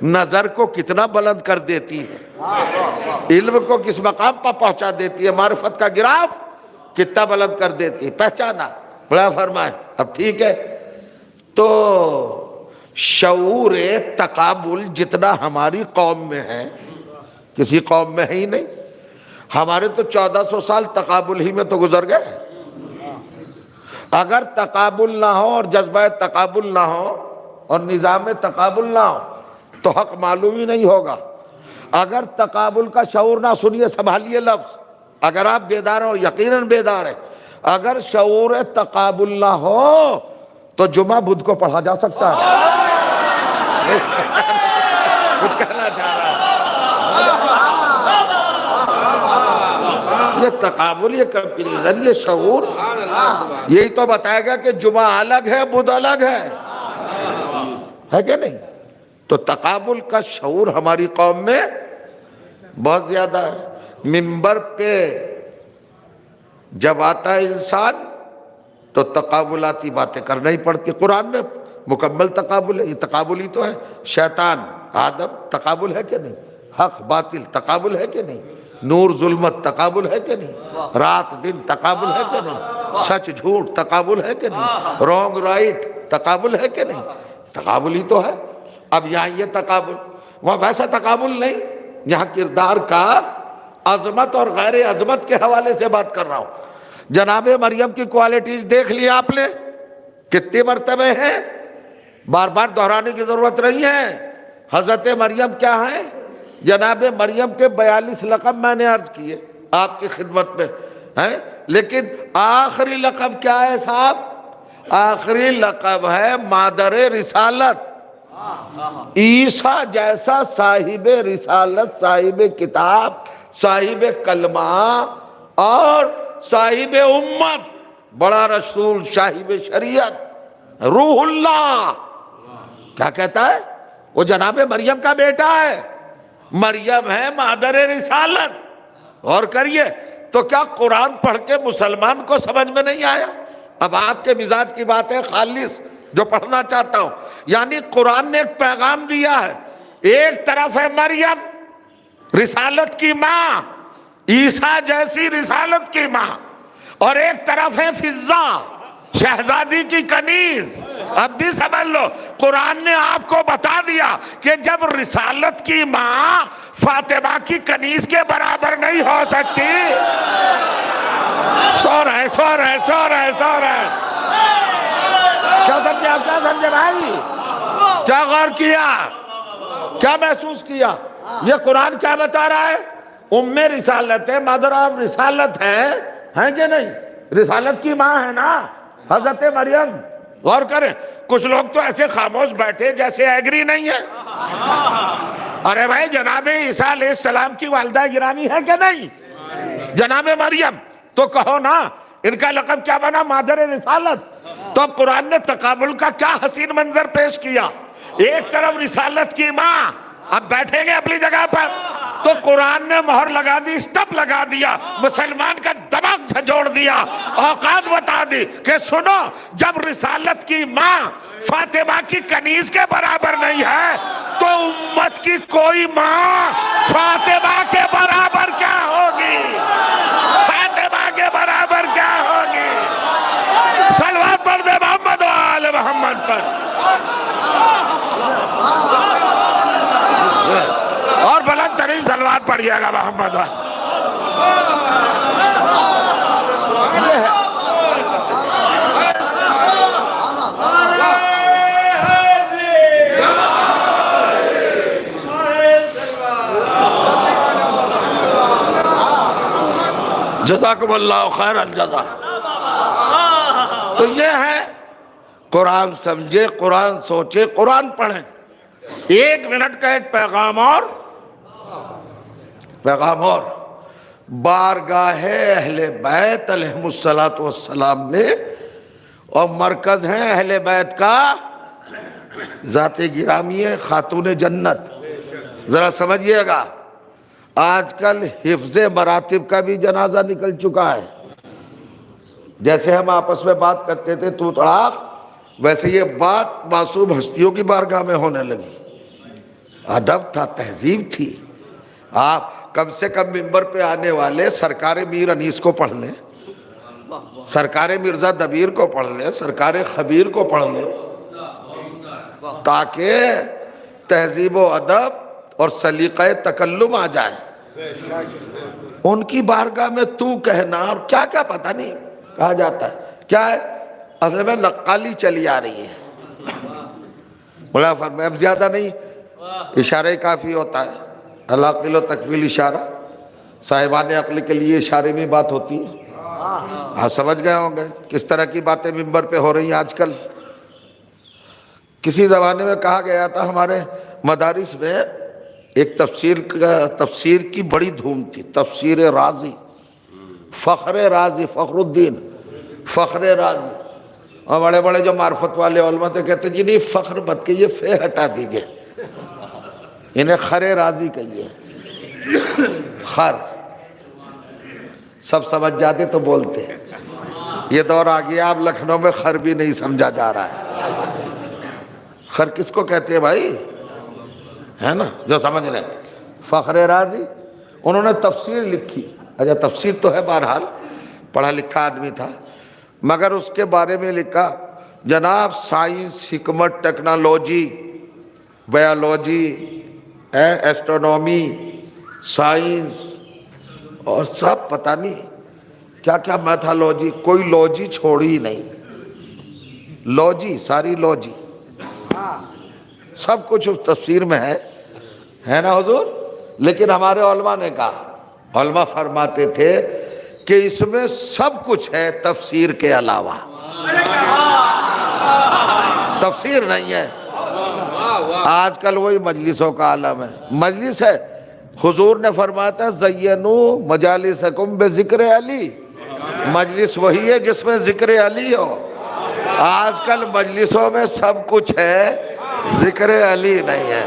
نظر کو کتنا بلند کر دیتی ہے، علم کو کس مقام پر پہنچا دیتی ہے، معرفت کا گراف کتنا بلند کر دیتی ہے. پہچانا. بڑا فرمائے اب ٹھیک ہے. تو شعور تقابل جتنا ہماری قوم میں ہے کسی قوم میں ہے ہی نہیں. ہمارے تو 1400 سال تقابل ہی میں تو گزر گئے. اگر تقابل نہ ہو اور جذبہ تقابل نہ ہو اور نظام تقابل نہ ہو تو حق معلوم ہی نہیں ہوگا. اگر تقابل کا شعور نہ، سنیے سنبھالیے لفظ، اگر آپ بیدار ہیں اور یقیناً بیدار ہیں، اگر شعور تقابل نہ ہو تو جمعہ بدھ کو پڑھا جا سکتا ہے. کچھ کہنا چاہ رہا ہے. یہ تقابل، یہ کمپیریزن، یہ شعور یہی تو بتائے گا کہ جمعہ الگ ہے، بدھ الگ ہے کہ نہیں؟ تو تقابل کا شعور ہماری قوم میں بہت زیادہ ہے. منبر پہ جب آتا ہے انسان تو تقابلاتی باتیں کرنا ہی پڑتی. قرآن میں مکمل تقابل ہے. یہ تقابل ہی تو ہے. شیطان آدم تقابل ہے کہ نہیں؟ حق باطل تقابل ہے کہ نہیں؟ نور ظلمت تقابل ہے کہ نہیں؟ رات دن تقابل ہے کہ نہیں؟ سچ جھوٹ تقابل ہے کہ نہیں؟ رونگ رائٹ تقابل ہے کہ نہیں؟ تقابل ہی تو ہے. اب یہاں یہ تقابل، وہاں ویسا تقابل نہیں. یہاں کردار کا عظمت اور غیر عظمت کے حوالے سے بات کر رہا ہوں. جناب مریم کی کوالٹیز دیکھ لی آپ نے، کتنے مرتبے ہیں، بار بار دہرانے کی ضرورت نہیں ہے. حضرت مریم کیا ہیں؟ جناب مریم کے 42 لقب میں نے عرض کیے آپ کی خدمت میں ہیں، لیکن آخری لقب کیا ہے صاحب؟ آخری لقب ہے مادر رسالت. عیسیٰ جیسا صاحب رسالت، صاحب کتاب، صاحب کلمہ اور صاحب امت، بڑا رسول، صاحب شریعت، روح اللہ، کیا کہتا ہے؟ وہ جناب مریم کا بیٹا ہے. مریم ہے مادر رسالت. اور کریے تو کیا قرآن پڑھ کے مسلمان کو سمجھ میں نہیں آیا؟ اب آپ کے مزاج کی بات ہے خالص جو پڑھنا چاہتا ہوں. یعنی قرآن نے ایک پیغام دیا ہے. ایک طرف ہے مریم رسالت کی ماں، عیسیٰ جیسی رسالت کی ماں، اور ایک طرف ہے فضا شہزادی کی کنیز. اب بھی سمجھ لو، قرآن نے آپ کو بتا دیا کہ جب رسالت کی ماں فاطمہ کی کنیز کے برابر نہیں ہو سکتی. سو رہے کیا سمجھے آپ؟ کیا سمجھے بھائی؟ کیا غور کیا؟ کیا محسوس کیا؟ یہ قرآن کیا بتا رہا ہے؟ ام رسالت ہے، مدر آف رسالت ہے کہ نہیں؟ رسالت کی ماں ہے نا حضرت مریم. غور کریں. کچھ لوگ تو ایسے خاموش بیٹھے جیسے ایگری نہیں ہے. ارے بھائی جناب عیسیٰ علیہ السلام کی والدہ گرامی ہے کہ نہیں؟ جناب مریم، تو کہو نا ان کا لقب کیا بنا؟ مادر رسالت۔ تو اب قرآن نے تقابل کا کیا حسین منظر پیش کیا، ایک طرف رسالت کی ماں، اب بیٹھیں گے اپنی جگہ پر، تو قرآن نے مہر لگا دی، سٹپ لگا دیا، مسلمان کا دماغ جھنجھوڑ دیا، اوقات بتا دی کہ سنو، جب رسالت کی ماں فاطمہ کی کنیز کے برابر نہیں ہے تو امت کی کوئی ماں فاطمہ کے برابر کیا ہوگی؟ فاطمہ کے برابر کیا ہوگی؟ صلوات پڑھ دے محمد و آل محمد پر، اور بلند ترین صلوات پڑھیے گا محمد و جزاکم اللہ خیر الجزا۔ تو یہ ہے قرآن سمجھے، قرآن سوچے، قرآن پڑھیں۔ ایک منٹ کا ایک پیغام اور بارگاہ اہل بیت علیہم السلام میں، اور مرکز ہیں اہل بیت کا ذات گرامی ہے خاتون جنت۔ ذرا سمجھیے گا، آج کل حفظ مراتب کا بھی جنازہ نکل چکا ہے۔ جیسے ہم آپس میں بات کرتے تھے تو تڑاق، ویسے یہ بات معصوم ہستیوں کی بارگاہ میں ہونے لگی۔ ادب تھا، تہذیب تھی۔ آپ کم سے کم منبر پہ آنے والے سرکار میر انیس کو پڑھ لیں، سرکار مرزا دبیر کو پڑھ لیں، سرکار خبیر کو پڑھ لیں، تاکہ تہذیب و ادب اور سلیقہ تکلم آ جائے۔ ان کی بارگاہ میں تو کہنا اور کیا کیا پتہ نہیں کہا جاتا ہے، کیا ہے؟ اصل میں نقالی چلی آ رہی ہے۔ مولا فرمایا اب زیادہ نہیں، اشارہ کافی ہوتا ہے۔ العقل و تکویل اشارہ، صاحبان عقل کے لیے اشارے میں بات ہوتی ہے۔ ہاں سمجھ گئے ہوں گے کس طرح کی باتیں منبر پہ ہو رہی ہیں آج کل۔ کسی زمانے میں کہا گیا تھا ہمارے مدارس میں، ایک تفسیر کی بڑی دھوم تھی، تفسیر رازی، فخر رازی، فخر الدین فخر رازی، اور بڑے بڑے جو معرفت والے علماء تھے کہتے جی نہیں فخر مت کہیے، فے ہٹا دیجئے، انہیں خر راضی کہیے۔ خر سب سمجھ جاتے تو بولتے، یہ دور آ گیا اب لکھنؤ میں خر بھی نہیں سمجھا جا رہا ہے۔ خر کس کو کہتے ہیں بھائی؟ ہے نا جو سمجھ رہے ہیں۔ فخر راضی انہوں نے تفسیر لکھی، اچھا تفسیر تو ہے، بہرحال پڑھا لکھا آدمی تھا، مگر اس کے بارے میں لکھا جناب سائنس، حکمت، ٹیکنالوجی، بایولوجی، ایسٹرونومی، سائنس، اور سب پتہ نہیں کیا کیا، میتھالوجی، کوئی لوجی چھوڑی نہیں، لوجی ساری لوجی، سب کچھ اس تفسیر میں ہے نا حضور؟ لیکن ہمارے علماء نے کہا، علماء فرماتے تھے کہ اس میں سب کچھ ہے تفسیر کے علاوہ، تفسیر نہیں ہے۔ آج کل وہی مجلسوں کا عالم ہے، مجلس ہے، حضور نے فرمایا تھا زینو مجالسکم بذکر علی، مجلس وہی ہے جس میں ذکر علی ہو۔ آج کل مجلسوں میں سب کچھ ہے، ذکر علی نہیں ہے۔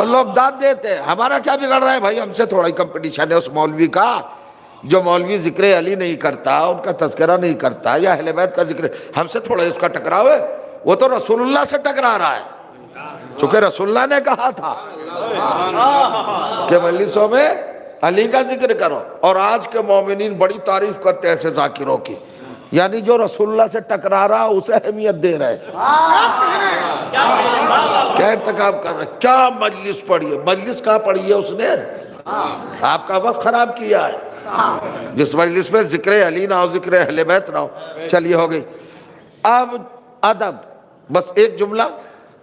لوگ داد دیتے، ہمارا کیا بگڑ رہا ہے بھائی؟ ہم سے تھوڑا ہی کمپٹیشن ہے اس مولوی کا، جو مولوی ذکر علی نہیں کرتا، ان کا تذکرہ نہیں کرتا، یا اہل بیت کا ذکر، ہم سے تھوڑا اس کا ٹکراؤ ہے۔ وہ تو رسول اللہ سے ٹکرا رہا ہے، چونکہ رسول اللہ نے کہا تھا کہ مجلسوں میں علی کا ذکر کرو، اور آج کے مومنین بڑی تعریف کرتے ہیں ایسے ذاکروں کی، یعنی جو رسول اللہ سے ٹکرا رہا اسے اہمیت دے رہے، کیا ارتکاب کر رہے، کیا مجلس پڑھی ہے، مجلس کہاں پڑھی ہے اس نے؟ آپ کا وقت خراب کیا ہے، جس مجلس میں ذکر علی نہ ہو، ذکر اہل بیت نہ ہو۔ چلیے ہو گئی۔ اب ادب، بس ایک جملہ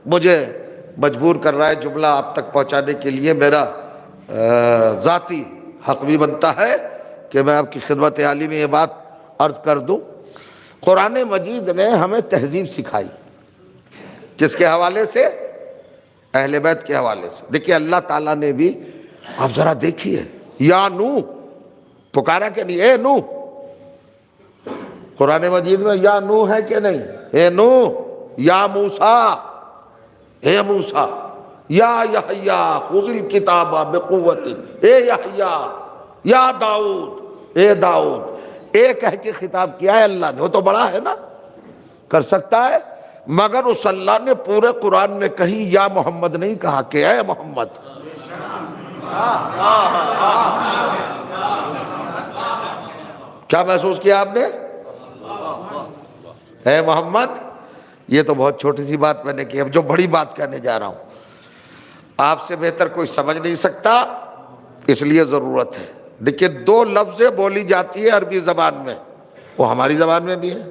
مجھے مجبور کر رہا ہے جملہ آپ تک پہنچانے کے لیے، میرا ذاتی حق بھی بنتا ہے کہ میں آپ کی خدمت عالی میں یہ بات عرض کر دوں۔ قرآن مجید نے ہمیں تہذیب سکھائی، کس کے حوالے سے؟ اہل بیت کے حوالے سے۔ دیکھیے اللہ تعالیٰ نے بھی، آپ ذرا دیکھیے، یا نوح پکارا کہ نہیں، اے نوح، قرآن مجید میں یا نوح ہے کہ نہیں، اے نوح، یا موسیٰ، اے موسیٰ، یا یحییٰ خذ الکتاب بقوت، اے یحییٰ، یا داؤد، اے داؤد، اے کہہ کے خطاب کیا ہے اللہ نے، وہ تو بڑا ہے نا، کر سکتا ہے، مگر اس اللہ نے پورے قرآن میں کہیں یا محمد نہیں کہا کہ اے محمد۔ کیا محسوس کیا آپ نے؟ اے محمد۔ یہ تو بہت چھوٹی سی بات میں نے کی، اب جو بڑی بات کہنے جا رہا ہوں آپ سے بہتر کوئی سمجھ نہیں سکتا، اس لیے ضرورت ہے۔ دیکھیے دو لفظیں بولی جاتی ہے عربی زبان میں، وہ ہماری زبان میں بھی ہے۔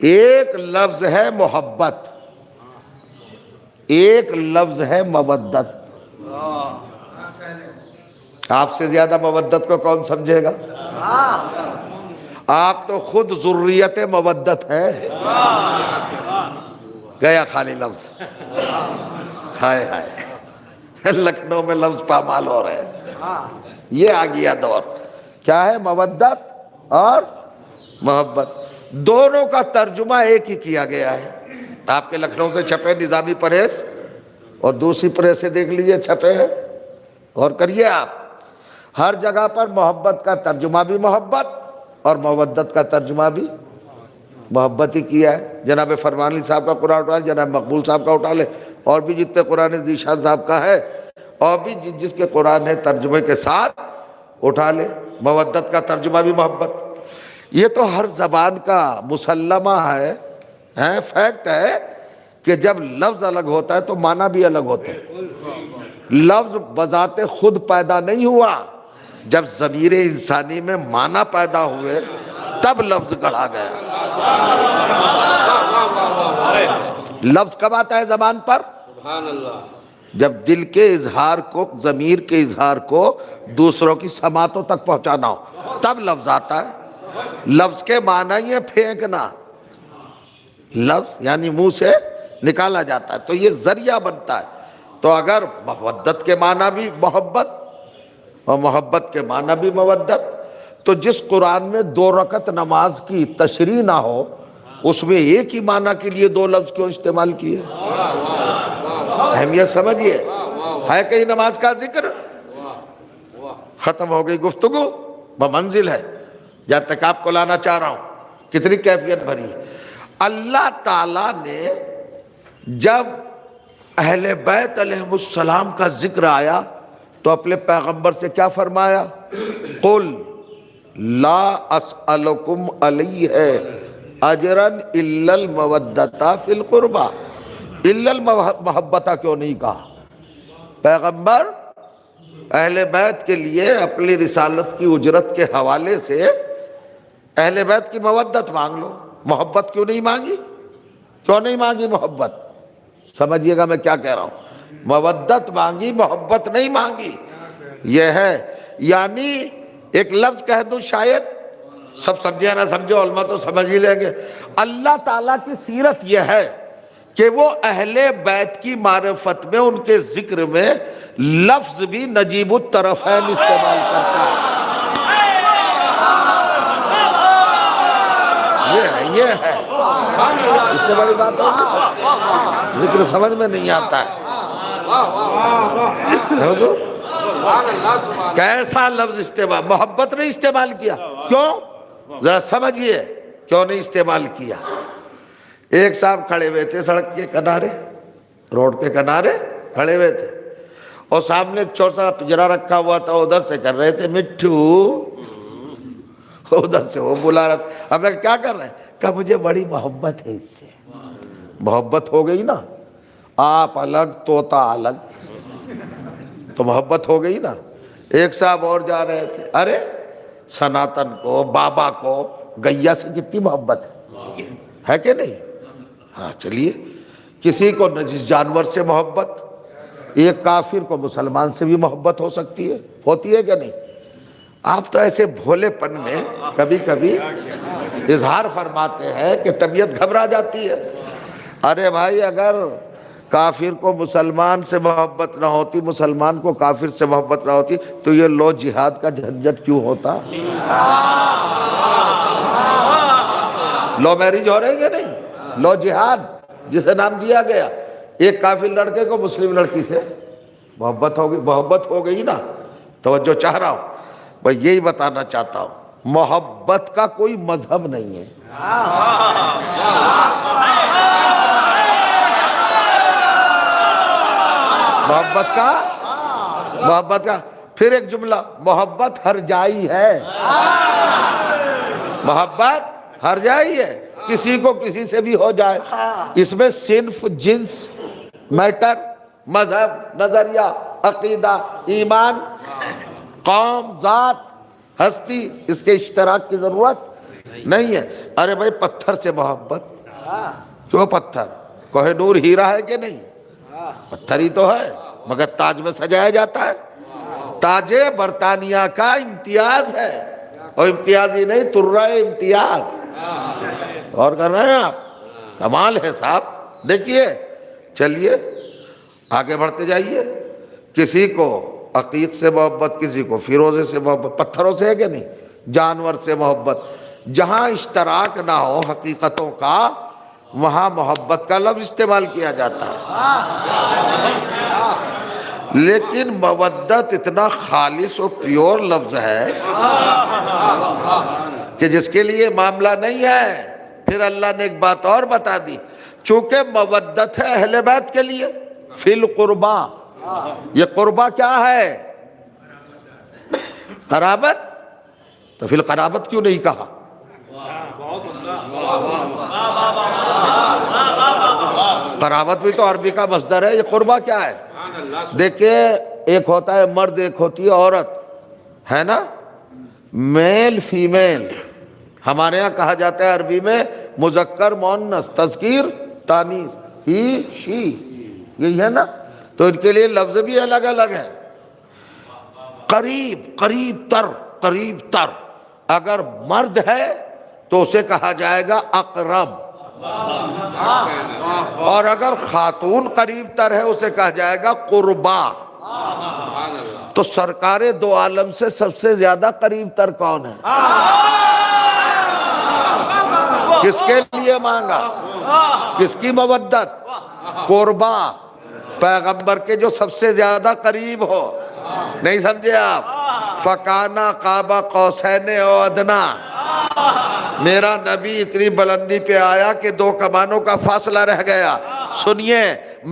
ایک لفظ ہے محبت، ایک لفظ ہے مودت۔ آپ سے زیادہ مودت کو کون سمجھے گا؟ آپ تو خود ذریت مودت ہے۔ گیا خالی لفظ، ہائے ہائے، لکھنؤ میں لفظ پامال ہو رہے ہیں۔ یہ آ گیا دور، کیا ہے؟ مودت اور محبت، دونوں کا ترجمہ ایک ہی کیا گیا ہے۔ آپ کے لکھنؤ سے چھپے نظامی پریس اور دوسری پریس سے دیکھ لیجئے چھپے ہیں، اور کریے آپ، ہر جگہ پر محبت کا ترجمہ بھی محبت اور مودت کا ترجمہ بھی محبت ہی کیا ہے۔ جناب فرمانی صاحب کا قرآن اٹھا لے، جناب مقبول صاحب کا اٹھا لے، اور بھی جتنے قرآن ذیشان صاحب کا ہے، اور بھی جس کے قرآن ہے ترجمے کے ساتھ اٹھا لے، مودت کا ترجمہ بھی محبت۔ یہ تو ہر زبان کا مسلمہ ہے، فیکٹ ہے کہ جب لفظ الگ ہوتا ہے تو معنی بھی الگ ہوتا ہے۔ لفظ بذات خود پیدا نہیں ہوا، جب ضمیر انسانی میں معنی پیدا ہوئے تب لفظ گڑھا گیا۔ لفظ کب آتا ہے زبان پر؟ جب دل کے اظہار کو، ضمیر کے اظہار کو دوسروں کی سماعتوں تک پہنچانا ہو تب لفظ آتا ہے۔ لفظ کے معنی ہی ہے پھینکنا، لفظ یعنی منہ سے نکالا جاتا ہے تو یہ ذریعہ بنتا ہے۔ تو اگر مودت کے معنی بھی محبت اور محبت کے معنی بھی مودت، تو جس قرآن میں 2 رکعت نماز کی تشریح نہ ہو اس میں ایک ہی معنی کے لیے 2 لفظ کیوں استعمال کیے؟ اہمیت سمجھیے، ہے کہیں نماز کا ذکر؟ ختم ہو گئی گفتگو، بمنزل ہے جہاں تک آپ کو لانا چاہ رہا ہوں، کتنی کیفیت بھری ہے۔ اللہ تعالیٰ نے جب اہل بیت علیہ السلام کا ذکر آیا تو اپنے پیغمبر سے کیا فرمایا؟ قل لا اسألکم علیہ اجرا الا المودۃ فی القربى۔ الا المحبت کیوں نہیں کہا؟ پیغمبر اہل بیت کے لیے اپنی رسالت کی اجرت کے حوالے سے اہل بیت کی مودت مانگ لو، محبت کیوں نہیں مانگی؟ کیوں نہیں مانگی محبت؟ سمجھیے گا میں کیا کہہ رہا ہوں، مودت مانگی، محبت نہیں مانگی۔ یہ ہے، یعنی ایک لفظ کہہ دوں شاید سب سمجھے نہ سمجھے، علماء تو سمجھ ہی لیں گے۔ اللہ تعالیٰ کی سیرت یہ ہے کہ وہ اہل بیت کی معرفت میں، ان کے ذکر میں لفظ بھی نجیب الطرفین استعمال کرتا ہے۔ یہ ہے، اس سے بڑی بات ہوتی، ذکر سمجھ میں نہیں آتا ہے۔ کیسا لفظ استعمال، محبت نہیں استعمال کیا، کیوں؟ ذرا سمجھیے کیوں نہیں استعمال کیا۔ ایک صاحب کھڑے ہوئے تھے سڑک کے کنارے، روڈ کے کنارے کھڑے ہوئے تھے، اور سامنے ایک چھوٹا سا پنجرا رکھا ہوا تھا، ادھر سے کر رہے تھے مٹھو، ادھر سے وہ بلا رہا تھا۔ اب کیا کر رہے ہیں؟ کہ مجھے بڑی محبت ہے اس سے۔ محبت ہو گئی نا، آپ الگ طوطا الگ، تو محبت ہو گئی نا۔ ایک صاحب اور جا رہے تھے، ارے سناتن کو، بابا کو گیا سے کتنی محبت ہے کہ نہیں؟ ہاں چلیے، کسی کو نجس جانور سے محبت، ایک کافر کو مسلمان سے بھی محبت ہو سکتی ہے، ہوتی ہے کہ نہیں؟ آپ تو ایسے بھولے پن میں کبھی کبھی اظہار فرماتے ہیں کہ طبیعت گھبرا جاتی ہے۔ ارے بھائی، اگر کافر کو مسلمان سے محبت نہ ہوتی، مسلمان کو کافر سے محبت نہ ہوتی، تو یہ لو جہاد کا جھنجٹ کیوں ہوتا؟ لو میرج ہو رہی ہے نہیں، لو جہاد جسے نام دیا گیا۔ ایک کافر لڑکے کو مسلم لڑکی سے محبت ہو گئی نا، توجہ چاہ رہا ہوں، بھئی یہی بتانا چاہتا ہوں، محبت کا کوئی مذہب نہیں ہے۔ محبت کا پھر ایک جملہ، محبت ہر جائی ہے، محبت ہر جائی ہے، کسی کو کسی سے بھی ہو جائے، اس میں صنف، جنس، میٹر، مذہب، نظریہ، عقیدہ، ایمان، قوم، ذات، ہستی، اس کے اشتراک کی ضرورت نہیں ہے۔ ارے بھائی پتھر سے محبت کیوں؟ پتھر کوہ نور ہیرا ہے کہ نہیں؟ پتھر ہی تو ہے، مگر تاج میں سجایا جاتا ہے۔ تاج برطانیہ کا امتیاز ہے، اور امتیاز ہی نہیں، ترہ امتیاز۔ اور کر رہے ہیں آپ، کمال ہے صاحب۔ دیکھیے، چلیے آگے بڑھتے جائیے۔ کسی کو عقیق سے محبت، کسی کو فیروزے سے محبت، پتھروں سے ہے کہ نہیں؟ جانور سے محبت۔ جہاں اشتراک نہ ہو حقیقتوں کا، وہاں محبت کا لفظ استعمال کیا جاتا ہے۔ لیکن مودت اتنا خالص اور پیور لفظ ہے کہ جس کے لیے معاملہ نہیں ہے۔ پھر اللہ نے ایک بات اور بتا دی، چونکہ مودت ہے اہل بیت کے لیے فی القربہ۔ یہ قربہ کیا ہے؟ قرابت، تو فی القرابت کیوں نہیں کہا؟ قرابت بھی تو عربی کا مصدر ہے، یہ قربہ کیا ہے؟ دیکھیں، ایک ہوتا ہے مرد، ایک ہوتی ہے عورت، ہے نا؟ میل فیمیل، ہمارے ہاں کہا جاتا ہے عربی میں مذکر مؤنث، تذکیر تانیث، ہی شی، یہی ہے نا؟ تو ان کے لیے لفظ بھی الگ الگ ہے۔ قریب، قریب تر، اگر مرد ہے تو اسے کہا جائے گا اقرب، اور اگر خاتون قریب تر ہے اسے کہا جائے گا قربا۔ تو سرکار دو عالم سے سب سے زیادہ قریب تر کون ہے؟ کس کے لیے مانگا؟ کس کی مودت؟ قربا، پیغمبر کے جو سب سے زیادہ قریب ہو۔ نہیں سمجھے آپ؟ فکانا قاب قوسین او ادنا، میرا نبی اتنی بلندی پہ آیا کہ 2 کمانوں کا فاصلہ رہ گیا۔ سنیے،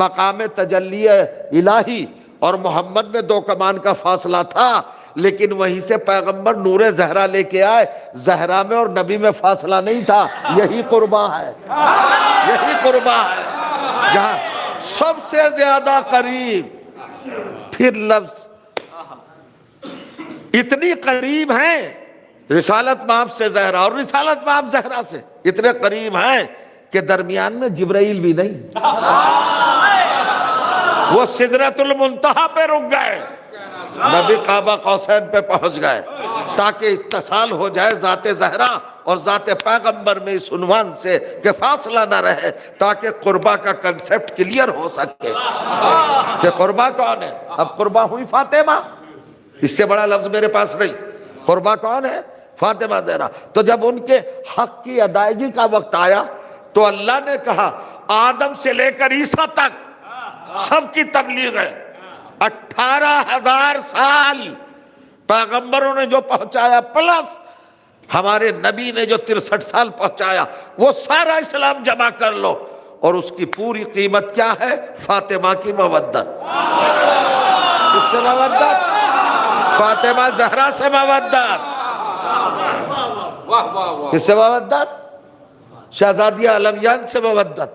مقام تجلی الہی اور محمد میں 2 کمان کا فاصلہ تھا، لیکن وہیں سے پیغمبر نور زہرا لے کے آئے۔ زہرا میں اور نبی میں فاصلہ نہیں تھا، یہی قربہ ہے، یہی قربہ ہے، جہاں سب سے زیادہ قریب۔ پھر لفظ اتنی قریب ہیں، رسالت مآب سے زہرا اور رسالت مآب زہرا سے اتنے قریب ہیں کہ درمیان میں جبرائیل بھی نہیں، وہ سدرۃ المنتہا پہ رک گئے، نبی قاب قوسین پہ پہنچ گئے، تاکہ اتصال ہو جائے ذات زہرا اور ذات پیغمبر میں اس عنوان سے کہ فاصلہ نہ رہے، تاکہ قربہ کا کنسپٹ کلیئر ہو سکے کہ قربہ کون ہے۔ اب قربہ ہوئی فاطمہ، اس سے بڑا لفظ میرے پاس نہیں۔ قربہ کون ہے؟ فاطمہ زہرا۔ تو جب ان کے حق کی ادائیگی کا وقت آیا تو اللہ نے کہا آدم سے لے کر عیسیٰ تک سب کی تبلیغ ہے۔ 18,000 سال پیغمبروں نے جو پہنچایا، پلس ہمارے نبی نے جو 63 سال پہنچایا، وہ سارا اسلام جمع کر لو، اور اس کی پوری قیمت کیا ہے؟ فاطمہ کی مودت۔ کس سے مودت؟ فاطمہ زہرا سے مودت۔ کس سے مودت؟ شہزادیہ عالمیان سے مودت۔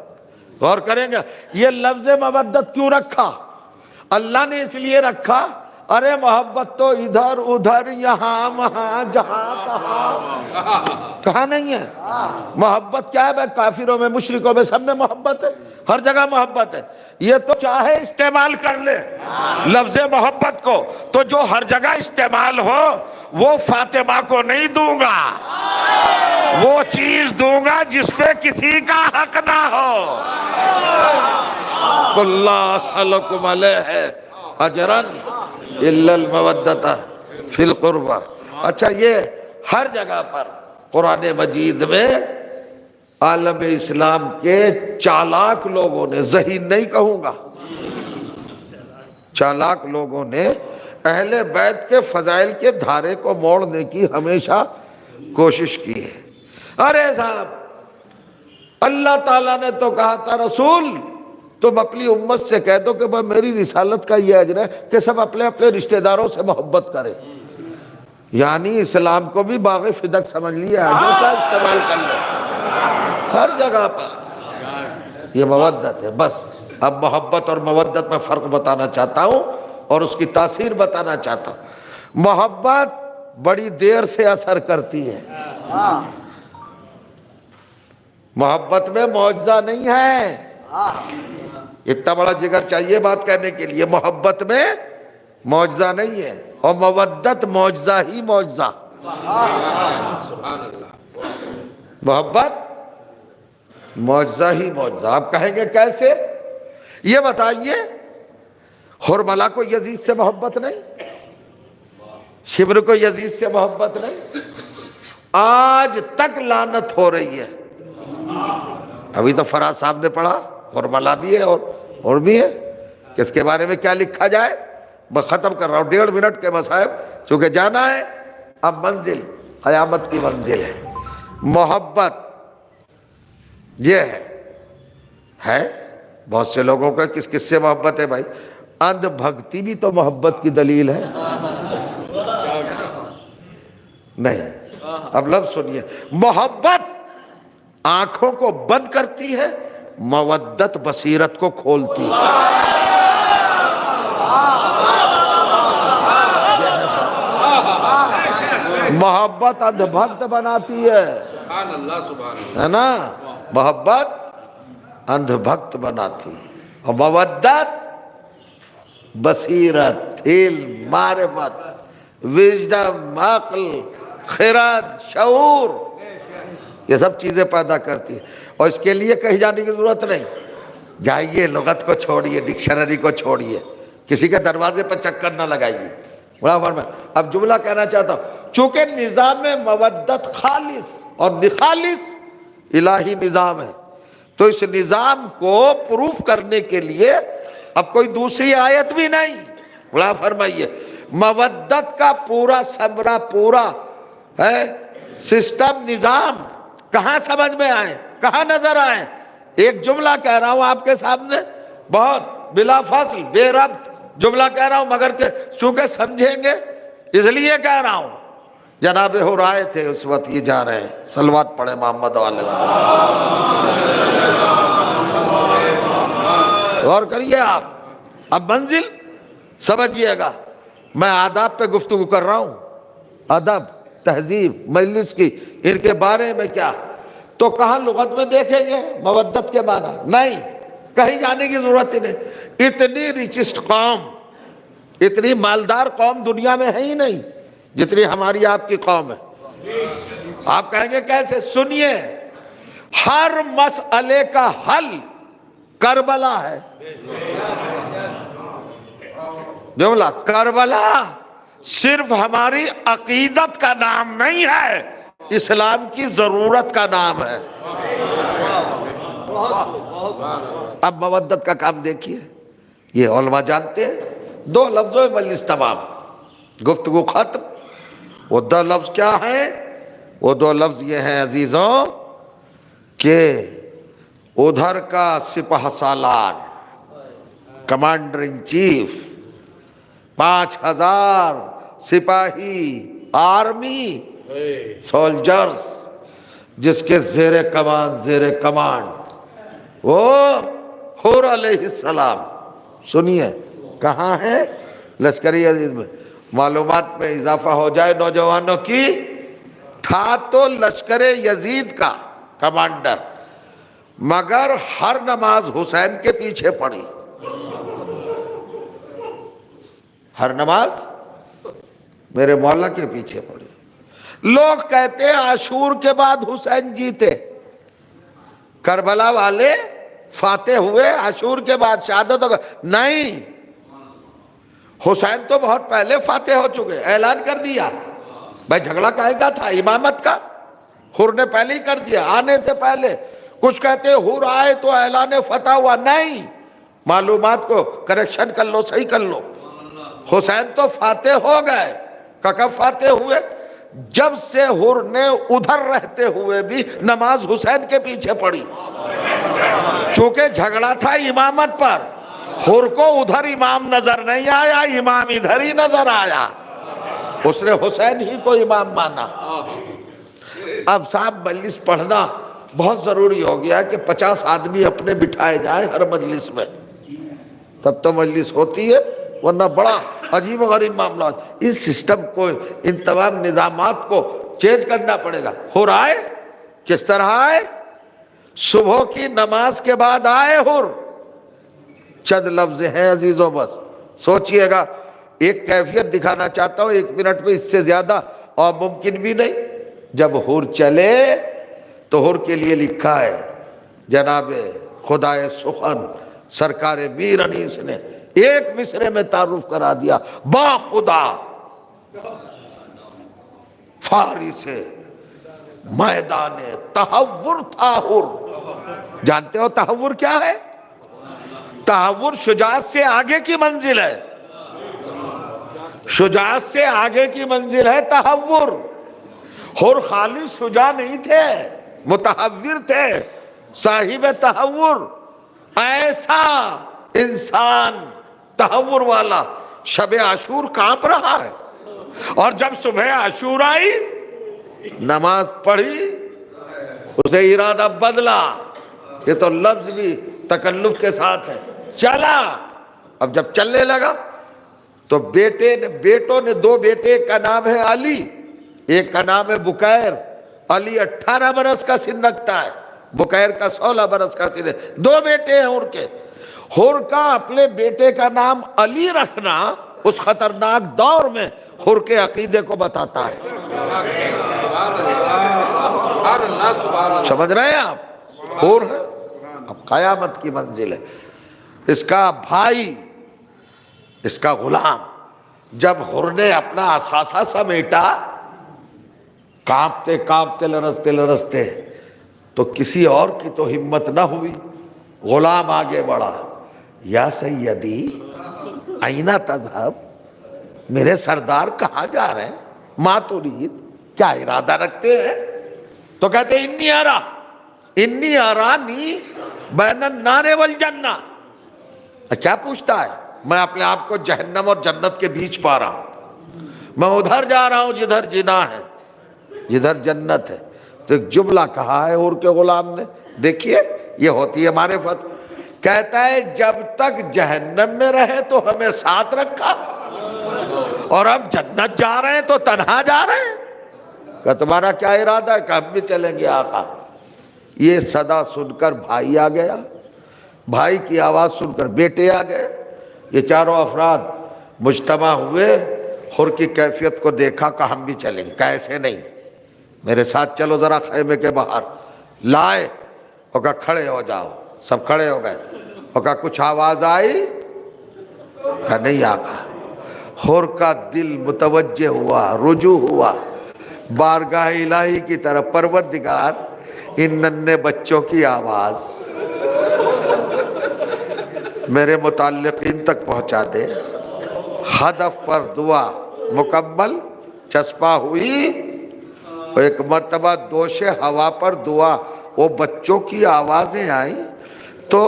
غور کریں گے یہ لفظ مودت کیوں رکھا؟ اللہ نے اس لیے رکھا، ارے محبت تو ادھر ادھر یہاں وہاں جہاں کہاں نہیں ہے۔ محبت کیا ہے بھائی؟ کافروں میں، مشرکوں میں، سب میں محبت ہے، ہر جگہ محبت ہے۔ یہ تو چاہے استعمال کر لے لفظ محبت کو، تو جو ہر جگہ استعمال ہو وہ فاطمہ کو نہیں دوں گا، وہ چیز دوں گا جس پہ کسی کا حق نہ ہو۔ قل لا اسألکم علیہ اجرا الا المودۃ فی القربى۔ اچھا، یہ ہر جگہ پر قرآن مجید میں عالم اسلام کے چالاک لوگوں نے، ذہین نہیں کہوں گا، چالاک لوگوں نے اہل بیت کے فضائل کے دھارے کو موڑنے کی ہمیشہ کوشش کی ہے۔ ارے صاحب، اللہ تعالیٰ نے تو کہا تھا رسول تم اپنی امت سے کہہ دو کہ میری رسالت کا یہ اجر ہے کہ سب اپنے اپنے رشتہ داروں سے محبت کریں۔ یعنی اسلام کو بھی باغ فدق سمجھ لیا ہے، جو چاہے استعمال کر لو، ہر جگہ پر یہ مودت ہے۔ بس اب محبت اور مودت میں فرق بتانا چاہتا ہوں اور اس کی تاثیر بتانا چاہتا ہوں۔ محبت بڑی دیر سے اثر کرتی ہے، محبت میں معجزہ نہیں ہے۔ اتنا بڑا جگر چاہیے بات کہنے کے لیے، محبت میں معجزہ نہیں ہے، اور مودت معجزہ ہی معجزہ۔ محبت معجزہ ہی معجزہ۔ آپ کہیں گے کیسے؟ یہ بتائیے، حرملہ کو یزید سے محبت نہیں، شبر کو یزید سے محبت نہیں، آج تک لعنت ہو رہی ہے۔ ابھی تو فراز صاحب نے پڑھا، حرملہ بھی ہے اور بھی ہے، کس کے بارے میں کیا لکھا جائے۔ میں ختم کر رہا ہوں، 1.5 منٹ کے مصائب، چونکہ جانا ہے اب، منزل قیامت کی منزل ہے۔ محبت یہ ہے بہت سے لوگوں کا کس کس سے محبت ہے بھائی؟ اندھ بھکتی بھی تو محبت کی دلیل ہے۔ نہیں، اب لفظ سنیے، محبت آنکھوں کو بند کرتی ہے، مودت بصیرت کو کھولتی ہے۔ محبت اندھ بھکت بناتی ہے، ہے نا؟ محبت اندھ بھکت بناتی ہے، اور مودت بصیرت، علم، معرفت، وژڈم، عقل، خرد، شعور، یہ سب چیزیں پیدا کرتی ہے۔ اور اس کے لیے کہیں جانے کی ضرورت نہیں، جائیے لغت کو چھوڑیے، ڈکشنری کو چھوڑیے، کسی کے دروازے پر چکر نہ لگائیے۔ اب جملہ کہنا چاہتا ہوں، چونکہ نظام مودت خالص اور نخالص الہی نظام ہے، تو اس نظام کو پروف کرنے کے لیے اب کوئی دوسری آیت بھی نہیں۔ بڑا فرمائیے، مودت کا پورا ثمرہ، پورا ہے سسٹم، نظام کہاں سمجھ میں آئے، کہاں نظر آئے؟ ایک جملہ کہہ رہا ہوں آپ کے سامنے، بہت بلا فاصل بے ربط جملہ کہہ رہا ہوں، مگر کہ چونکہ سمجھیں گے اس لیے کہہ رہا ہوں۔ جناب ہو رائے تھے اس وقت، یہ جا رہے ہیں، صلوات پڑھے محمد والے۔ غور کریے آپ، اب منزل سمجھیے گا۔ میں آداب پہ گفتگو کر رہا ہوں، ادب، تہذیب مجلس کی، ان کے بارے میں کیا، تو کہاں لغت میں دیکھیں گے مودت کے معنی؟ نہیں، کہیں جانے کی ضرورت ہی نہیں۔ اتنی ریچسٹ قوم، اتنی مالدار قوم دنیا میں ہے ہی نہیں جتنی ہماری آپ کی قوم ہے۔ آپ کہیں گے کیسے؟ سنیے، ہر مسئلے کا حل کربلا ہے۔ جملہ کربلا صرف ہماری عقیدت کا نام نہیں ہے، اسلام کی ضرورت کا نام ہے۔ اب مودت کا کام دیکھیے، یہ علماء جانتے ہیں، 2 لفظوں میں مجلس تمام، گفتگو ختم۔ وہ 2 لفظ کیا ہیں؟ وہ 2 لفظ یہ ہیں عزیزوں کہ ادھر کا سپہ سالار، کمانڈر ان چیف، 5000 سپاہی، آرمی سولجرز، جس کے زیر کمانڈ وہ حور علیہ السلام۔ سنیے کہاں ہے؟ لشکری عزیز میں۔ معلومات میں اضافہ ہو جائے نوجوانوں کی، تھا تو لشکر یزید کا کمانڈر، مگر ہر نماز حسین کے پیچھے پڑی، ہر نماز میرے مولا کے پیچھے پڑی۔ لوگ کہتے ہیں عاشور کے بعد حسین جیتے، کربلا والے فاتح ہوئے عاشور کے بعد شہادت ہوگا نہیں، حسین تو بہت پہلے فاتح ہو چکے، اعلان کر دیا بھائی جھگڑا کہے گا تھا امامت کا، حر نے پہلے ہی کر دیا آنے سے پہلے۔ کچھ کہتے ہیں حر آئے تو اعلان فتح ہوا، نہیں، معلومات کو کریکشن کر لو، صحیح کر لو۔ حسین تو فاتح ہو گئے، کب فاتح ہوئے؟ جب سے حر نے ادھر رہتے ہوئے بھی نماز حسین کے پیچھے پڑھی، چونکہ جھگڑا تھا امامت پر، حر کو ادھر امام نظر نہیں آیا، امام ادھر ہی نظر آیا، اس نے حسین ہی کو امام مانا۔ اب صاحب مجلس پڑھنا بہت ضروری ہو گیا کہ 50 آدمی اپنے بٹھائے جائیں ہر مجلس میں، تب تو مجلس ہوتی ہے، ورنہ بڑا عجیب و غریب معاملات۔ اس سسٹم کو، ان تمام نظامات کو چینج کرنا پڑے گا۔ حر آئے، کس طرح آئے؟ صبح کی نماز کے بعد آئے حر۔ چند لفظ ہیں عزیزوں، بس سوچئے گا، ایک کیفیت دکھانا چاہتا ہوں 1 منٹ میں، اس سے زیادہ اور ممکن بھی نہیں۔ جب حر چلے تو حر کے لیے لکھا ہے جناب خدائے سخن سرکار میر انیس نے ایک مصرے میں تعارف کرا دیا، با خدا فارس میدان تحور تھا حر۔ جانتے ہو تحور کیا ہے؟ تحور شجاعت سے آگے کی منزل ہے، شجاعت سے آگے کی منزل ہے تحور۔ حر خالی شجاع نہیں تھے، متحور تھے، صاحب تحور، ایسا انسان تحور والا شب عاشور کانپ رہا ہے، اور جب صبح عاشور آئی نماز پڑھی اسے ارادہ بدلا، یہ تو لفظ بھی تکلف کے ساتھ ہے، چلا۔ اب جب چلنے لگا تو بیٹوں نے 2 بیٹے، ایک کا نام ہے علی، ایک کا نام ہے بکیر۔ علی 18 برس کا سن رکھتا ہے، بکیر کا 16 برس کا سن ہے، 2 بیٹے ہیں حر کے۔ حر کا اپنے بیٹے کا نام علی رکھنا اس خطرناک دور میں حر کے عقیدے کو بتاتا ہے۔ سمجھ رہے ہیں آپ؟ حر ہے، اب قیامت کی منزل ہے۔ اس کا بھائی، اس کا غلام، جب حر نے اپنا اثاثہ سمیٹا، کانپتے کانپتے لرزتے لرزتے، تو کسی اور کی تو ہمت نہ ہوئی، غلام آگے بڑھا، یا سیدی اینہ تذہب، میرے سردار کہاں جا رہے ہیں؟ ما ترید، کیا ارادہ رکھتے ہیں؟ تو کہتے ہیں انی ارانی بین النار والجنہ۔ کیا پوچھتا ہے؟ میں اپنے آپ کو جہنم اور جنت کے بیچ پا رہا ہوں، میں ادھر جا رہا ہوں جدھر جنہ ہے، جدھر جنت ہے۔ تو ایک جملہ کہا ہے حر کے غلام نے، دیکھیے یہ ہوتی ہے معرفت۔ کہتا ہے جب تک جہنم میں رہے تو ہمیں ساتھ رکھا، اور اب جنت جا رہے ہیں تو تنہا جا رہے ہیں، کہ تمہارا کیا ارادہ ہے؟ کہ ہم بھی چلیں گے آقا۔ یہ صدا سن کر بھائی آ گیا، بھائی کی آواز سن کر بیٹے آ گئے، یہ چاروں افراد مجتمع ہوئے، حر کی کیفیت کو دیکھا کہ ہم بھی چلیں گے۔ کیسے نہیں، میرے ساتھ چلو ذرا خیمے کے باہر۔ لائے اور کہا کھڑے ہو جاؤ، سب کھڑے ہو گئے، اور کہا کچھ آواز آئی؟ کہا نہیں آقا۔ حر کا دل متوجہ ہوا، رجوع ہوا بارگاہ الہی کی طرف، پروردگار ان ننھے بچوں کی آواز میرے متعلقین تک پہنچا دے۔ ہدف پر دعا مکمل چسپاں ہوئی، ایک مرتبہ دوش ہوا پر دعا، وہ بچوں کی آوازیں آئیں تو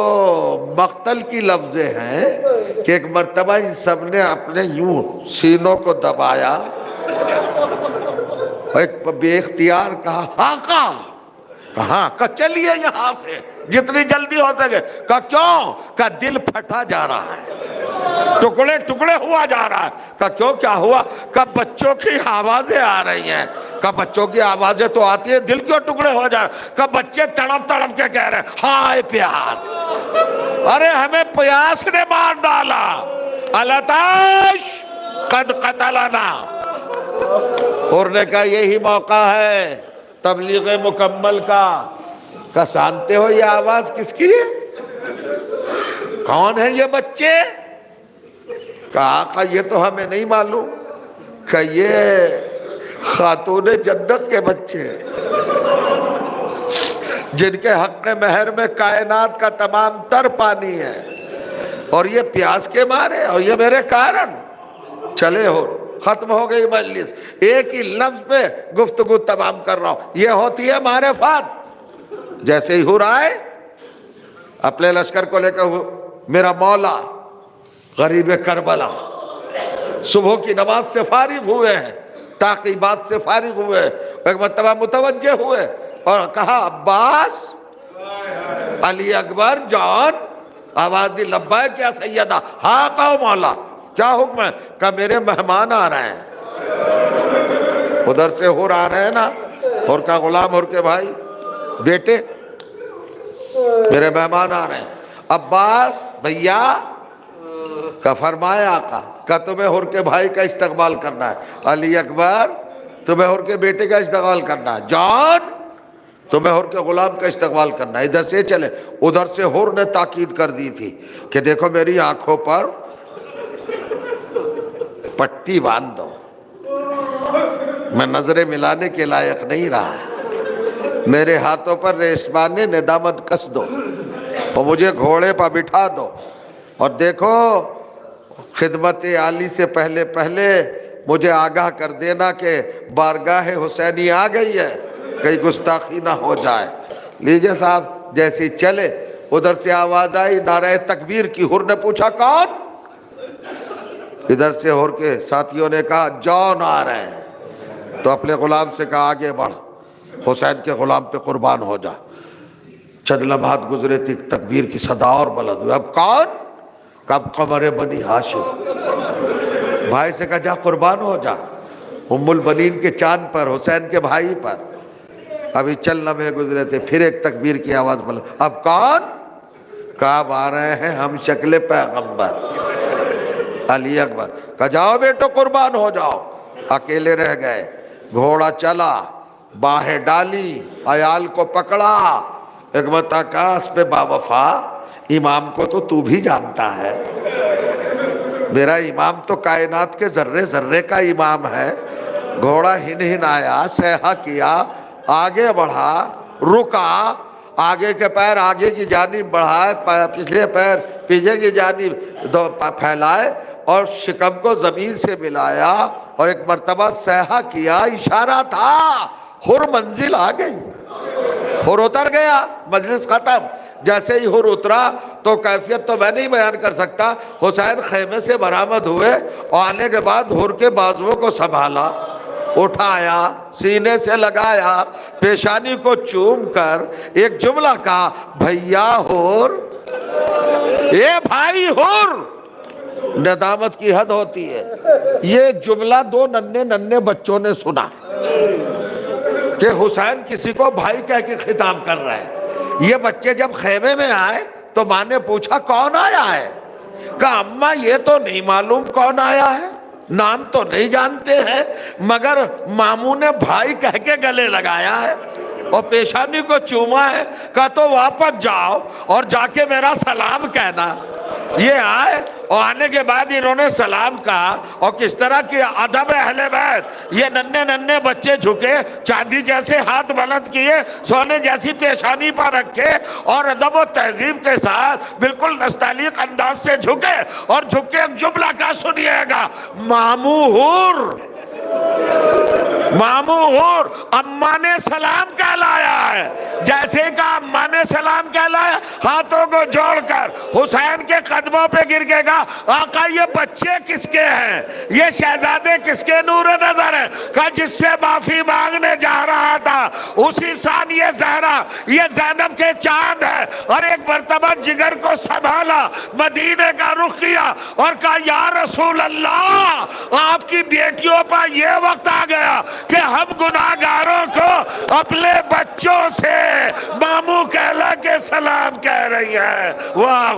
مقتل کی لفظیں ہیں کہ ایک مرتبہ ان سب نے اپنے یوں سینوں کو دبایا، ایک بے اختیار کہا آقا۔ کہاں؟ کہ چلیے یہاں سے جتنی جلدی ہو سکے۔ کہ کیوں؟ کہ دل پھٹا جا رہا ہے، ٹکڑے ٹکڑے ہوا جا رہا ہے۔ کہ کیوں، کیا ہوا؟ کہ بچوں کی آوازیں آ رہی ہیں۔ کہ بچوں کی آوازیں تو آتی ہیں، دل کیوں ٹکڑے ہو جا رہے؟ کہ بچے تڑپ تڑپ کے کہہ رہے ہیں ہائے پیاس، ارے ہمیں پیاس نے مار ڈالا، العطش قد قتلنا۔ حر نے کہا یہی موقع ہے تبلیغ مکمل کا۔ کہ جانتے ہو یہ آواز کس کی ہے؟ کون ہیں یہ بچے؟ کہا آقا یہ تو ہمیں نہیں معلوم، کہ یہ خاتون جنت کے بچے جن کے حق مہر میں کائنات کا تمام تر پانی ہے، اور یہ پیاس کے مارے، اور یہ میرے کارن چلے ہو۔ ختم ہو گئی مجلس، ایک ہی لفظ پہ گفتگو تمام کر رہا ہوں، یہ ہوتی ہے معرفت۔ جیسے ہی ہو رہا ہے اپنے لشکر کو لے کر میرا مولا غریب کربلا صبح کی نماز سے فارغ ہوئے ہیں، تعقیبات سے فارغ ہوئے، ایک مرتبہ متوجہ ہوئے اور کہا عباس، علی اکبر جان، آواز دی لبیک یا سیدہ، ہاں کہو مولا کیا حکم ہے؟ کہا میرے مہمان آ رہے ہیں، ادھر سے ہور آ رہے ہیں نا، ہور کا غلام، ہور کے بھائی بیٹے، میرے مہمان آ رہے ہیں۔ عباس بھیا کا فرمایا آقا کہ تمہیں ہور کے بھائی کا استقبال کرنا ہے، علی اکبر تمہیں ہور کے بیٹے کا استقبال کرنا ہے، جان تمہیں ہور کے غلام کا استقبال کرنا ہے۔ ادھر سے چلے، ادھر سے ہور نے تاکید کر دی تھی کہ دیکھو میری آنکھوں پر پٹی باندھ دو، میں نظریں ملانے کے لائق نہیں رہا، میرے ہاتھوں پر ریشمان ندامت کس دو اور مجھے گھوڑے پر بٹھا دو، اور دیکھو خدمت عالی سے پہلے مجھے آگاہ کر دینا کہ بارگاہ حسینی آ گئی ہے، کہیں گستاخی نہ ہو جائے۔ لیجئے صاحب، جیسے چلے ادھر سے آواز آئی نعرہ تکبیر کی، ہر نے پوچھا کون؟ ادھر سے ہور کے ساتھیوں نے کہا جان آ رہے ہیں، تو اپنے غلام سے کہا آگے بڑھ، حسین کے غلام پہ قربان ہو جا۔ چند لمحات گزرے تھی، تکبیر کی صدا اور بلند ہوئی، اب کون؟ کب قمر بنی ہاشم، بھائی سے کہا جا قربان ہو جا، ام البنین کے چاند پر، حسین کے بھائی پر۔ ابھی چل لمحے گزرے تھے، پھر ایک تکبیر کی آواز بلند، اب کون؟ کب آ رہے ہیں ہم شکل پیغمبر علی اکبر۔ کہا جاؤ بیٹو قربان ہو جاؤ۔ اکیلے رہ گئے، گھوڑا چلا، باہیں ڈالی، عیال کو پکڑا، ایک متاکاس پہ باوفا امام کو تو بھی جانتا ہے، میرا امام تو کائنات کے ذرے ذرے کا امام ہے۔ گھوڑا ہن ہن آیا، سیحا کیا، آگے بڑھا، رکا، آگے کے پیر آگے کی جانب بڑھائے، پچھلے پیر پیچھے کی جانب پھیلائے، اور شکم کو زمین سے ملایا، اور ایک مرتبہ سیحا کیا، اشارہ تھا ہر منزل آ گئی، ہر اتر گیا، مجلس ختم۔ جیسے ہی ہر اترا تو کیفیت تو میں نہیں بیان کر سکتا، حسین خیمے سے برآمد ہوئے اور آنے کے بعد ہر کے بازوؤں کو سنبھالا، اٹھایا، سینے سے لگایا، پیشانی کو چوم کر ایک جملہ کہا، بھیا ہور، اے بھائی ہور۔ ندامت کی حد ہوتی ہے، یہ جملہ دو ننھے بچوں نے سنا کہ حسین کسی کو بھائی کہہ کے خطاب کر رہا ہے۔ یہ بچے جب خیمے میں آئے تو ماں نے پوچھا کون آیا ہے؟ کہا اماں یہ تو نہیں معلوم کون آیا ہے، نام تو نہیں جانتے ہیں، مگر ماموں نے بھائی کہہ کے گلے لگایا ہے اور پیشانی کو چوما ہے۔ کہا تو واپس جاؤ اور جا کے میرا سلام کہنا۔ یہ آئے اور آنے کے بعد انہوں نے سلام کہا، اور کس طرح کی ادب اہل بیت، یہ ننھے بچے جھکے، چاندی جیسے ہاتھ بلند کیے، سونے جیسی پیشانی پر رکھے، اور ادب و تہذیب کے ساتھ بالکل نستعلیق انداز سے جھکے، اور جھک کے ایک جملہ کا سنیے گا، ماموں ہور، ماموں ہور، اماں نے سلام کہلایا ہے۔ جیسے کہ اماں نے سلام کہلایا، ہاتھوں کو جوڑ کر حسین کے قدموں پہ گر کے کہا آقا یہ بچے کس کے ہیں، یہ شہزادے کس کے نور نظر ہیں؟ کہا جس سے معافی مانگنے جا رہا تھا اسی سان یہ زہرا، یہ زینب کے چاند ہے۔ اور ایک مرتبہ جگر کو سنبھالا، مدینے کا رخ کیا اور کہا یا رسول اللہ، آپ کی بیٹیوں پر یہ وقت آ گیا کہ ہم گناہگاروں کو اپنے بچوں سے ماموں کہلا کے سلام کہہ رہی ہے۔ واہ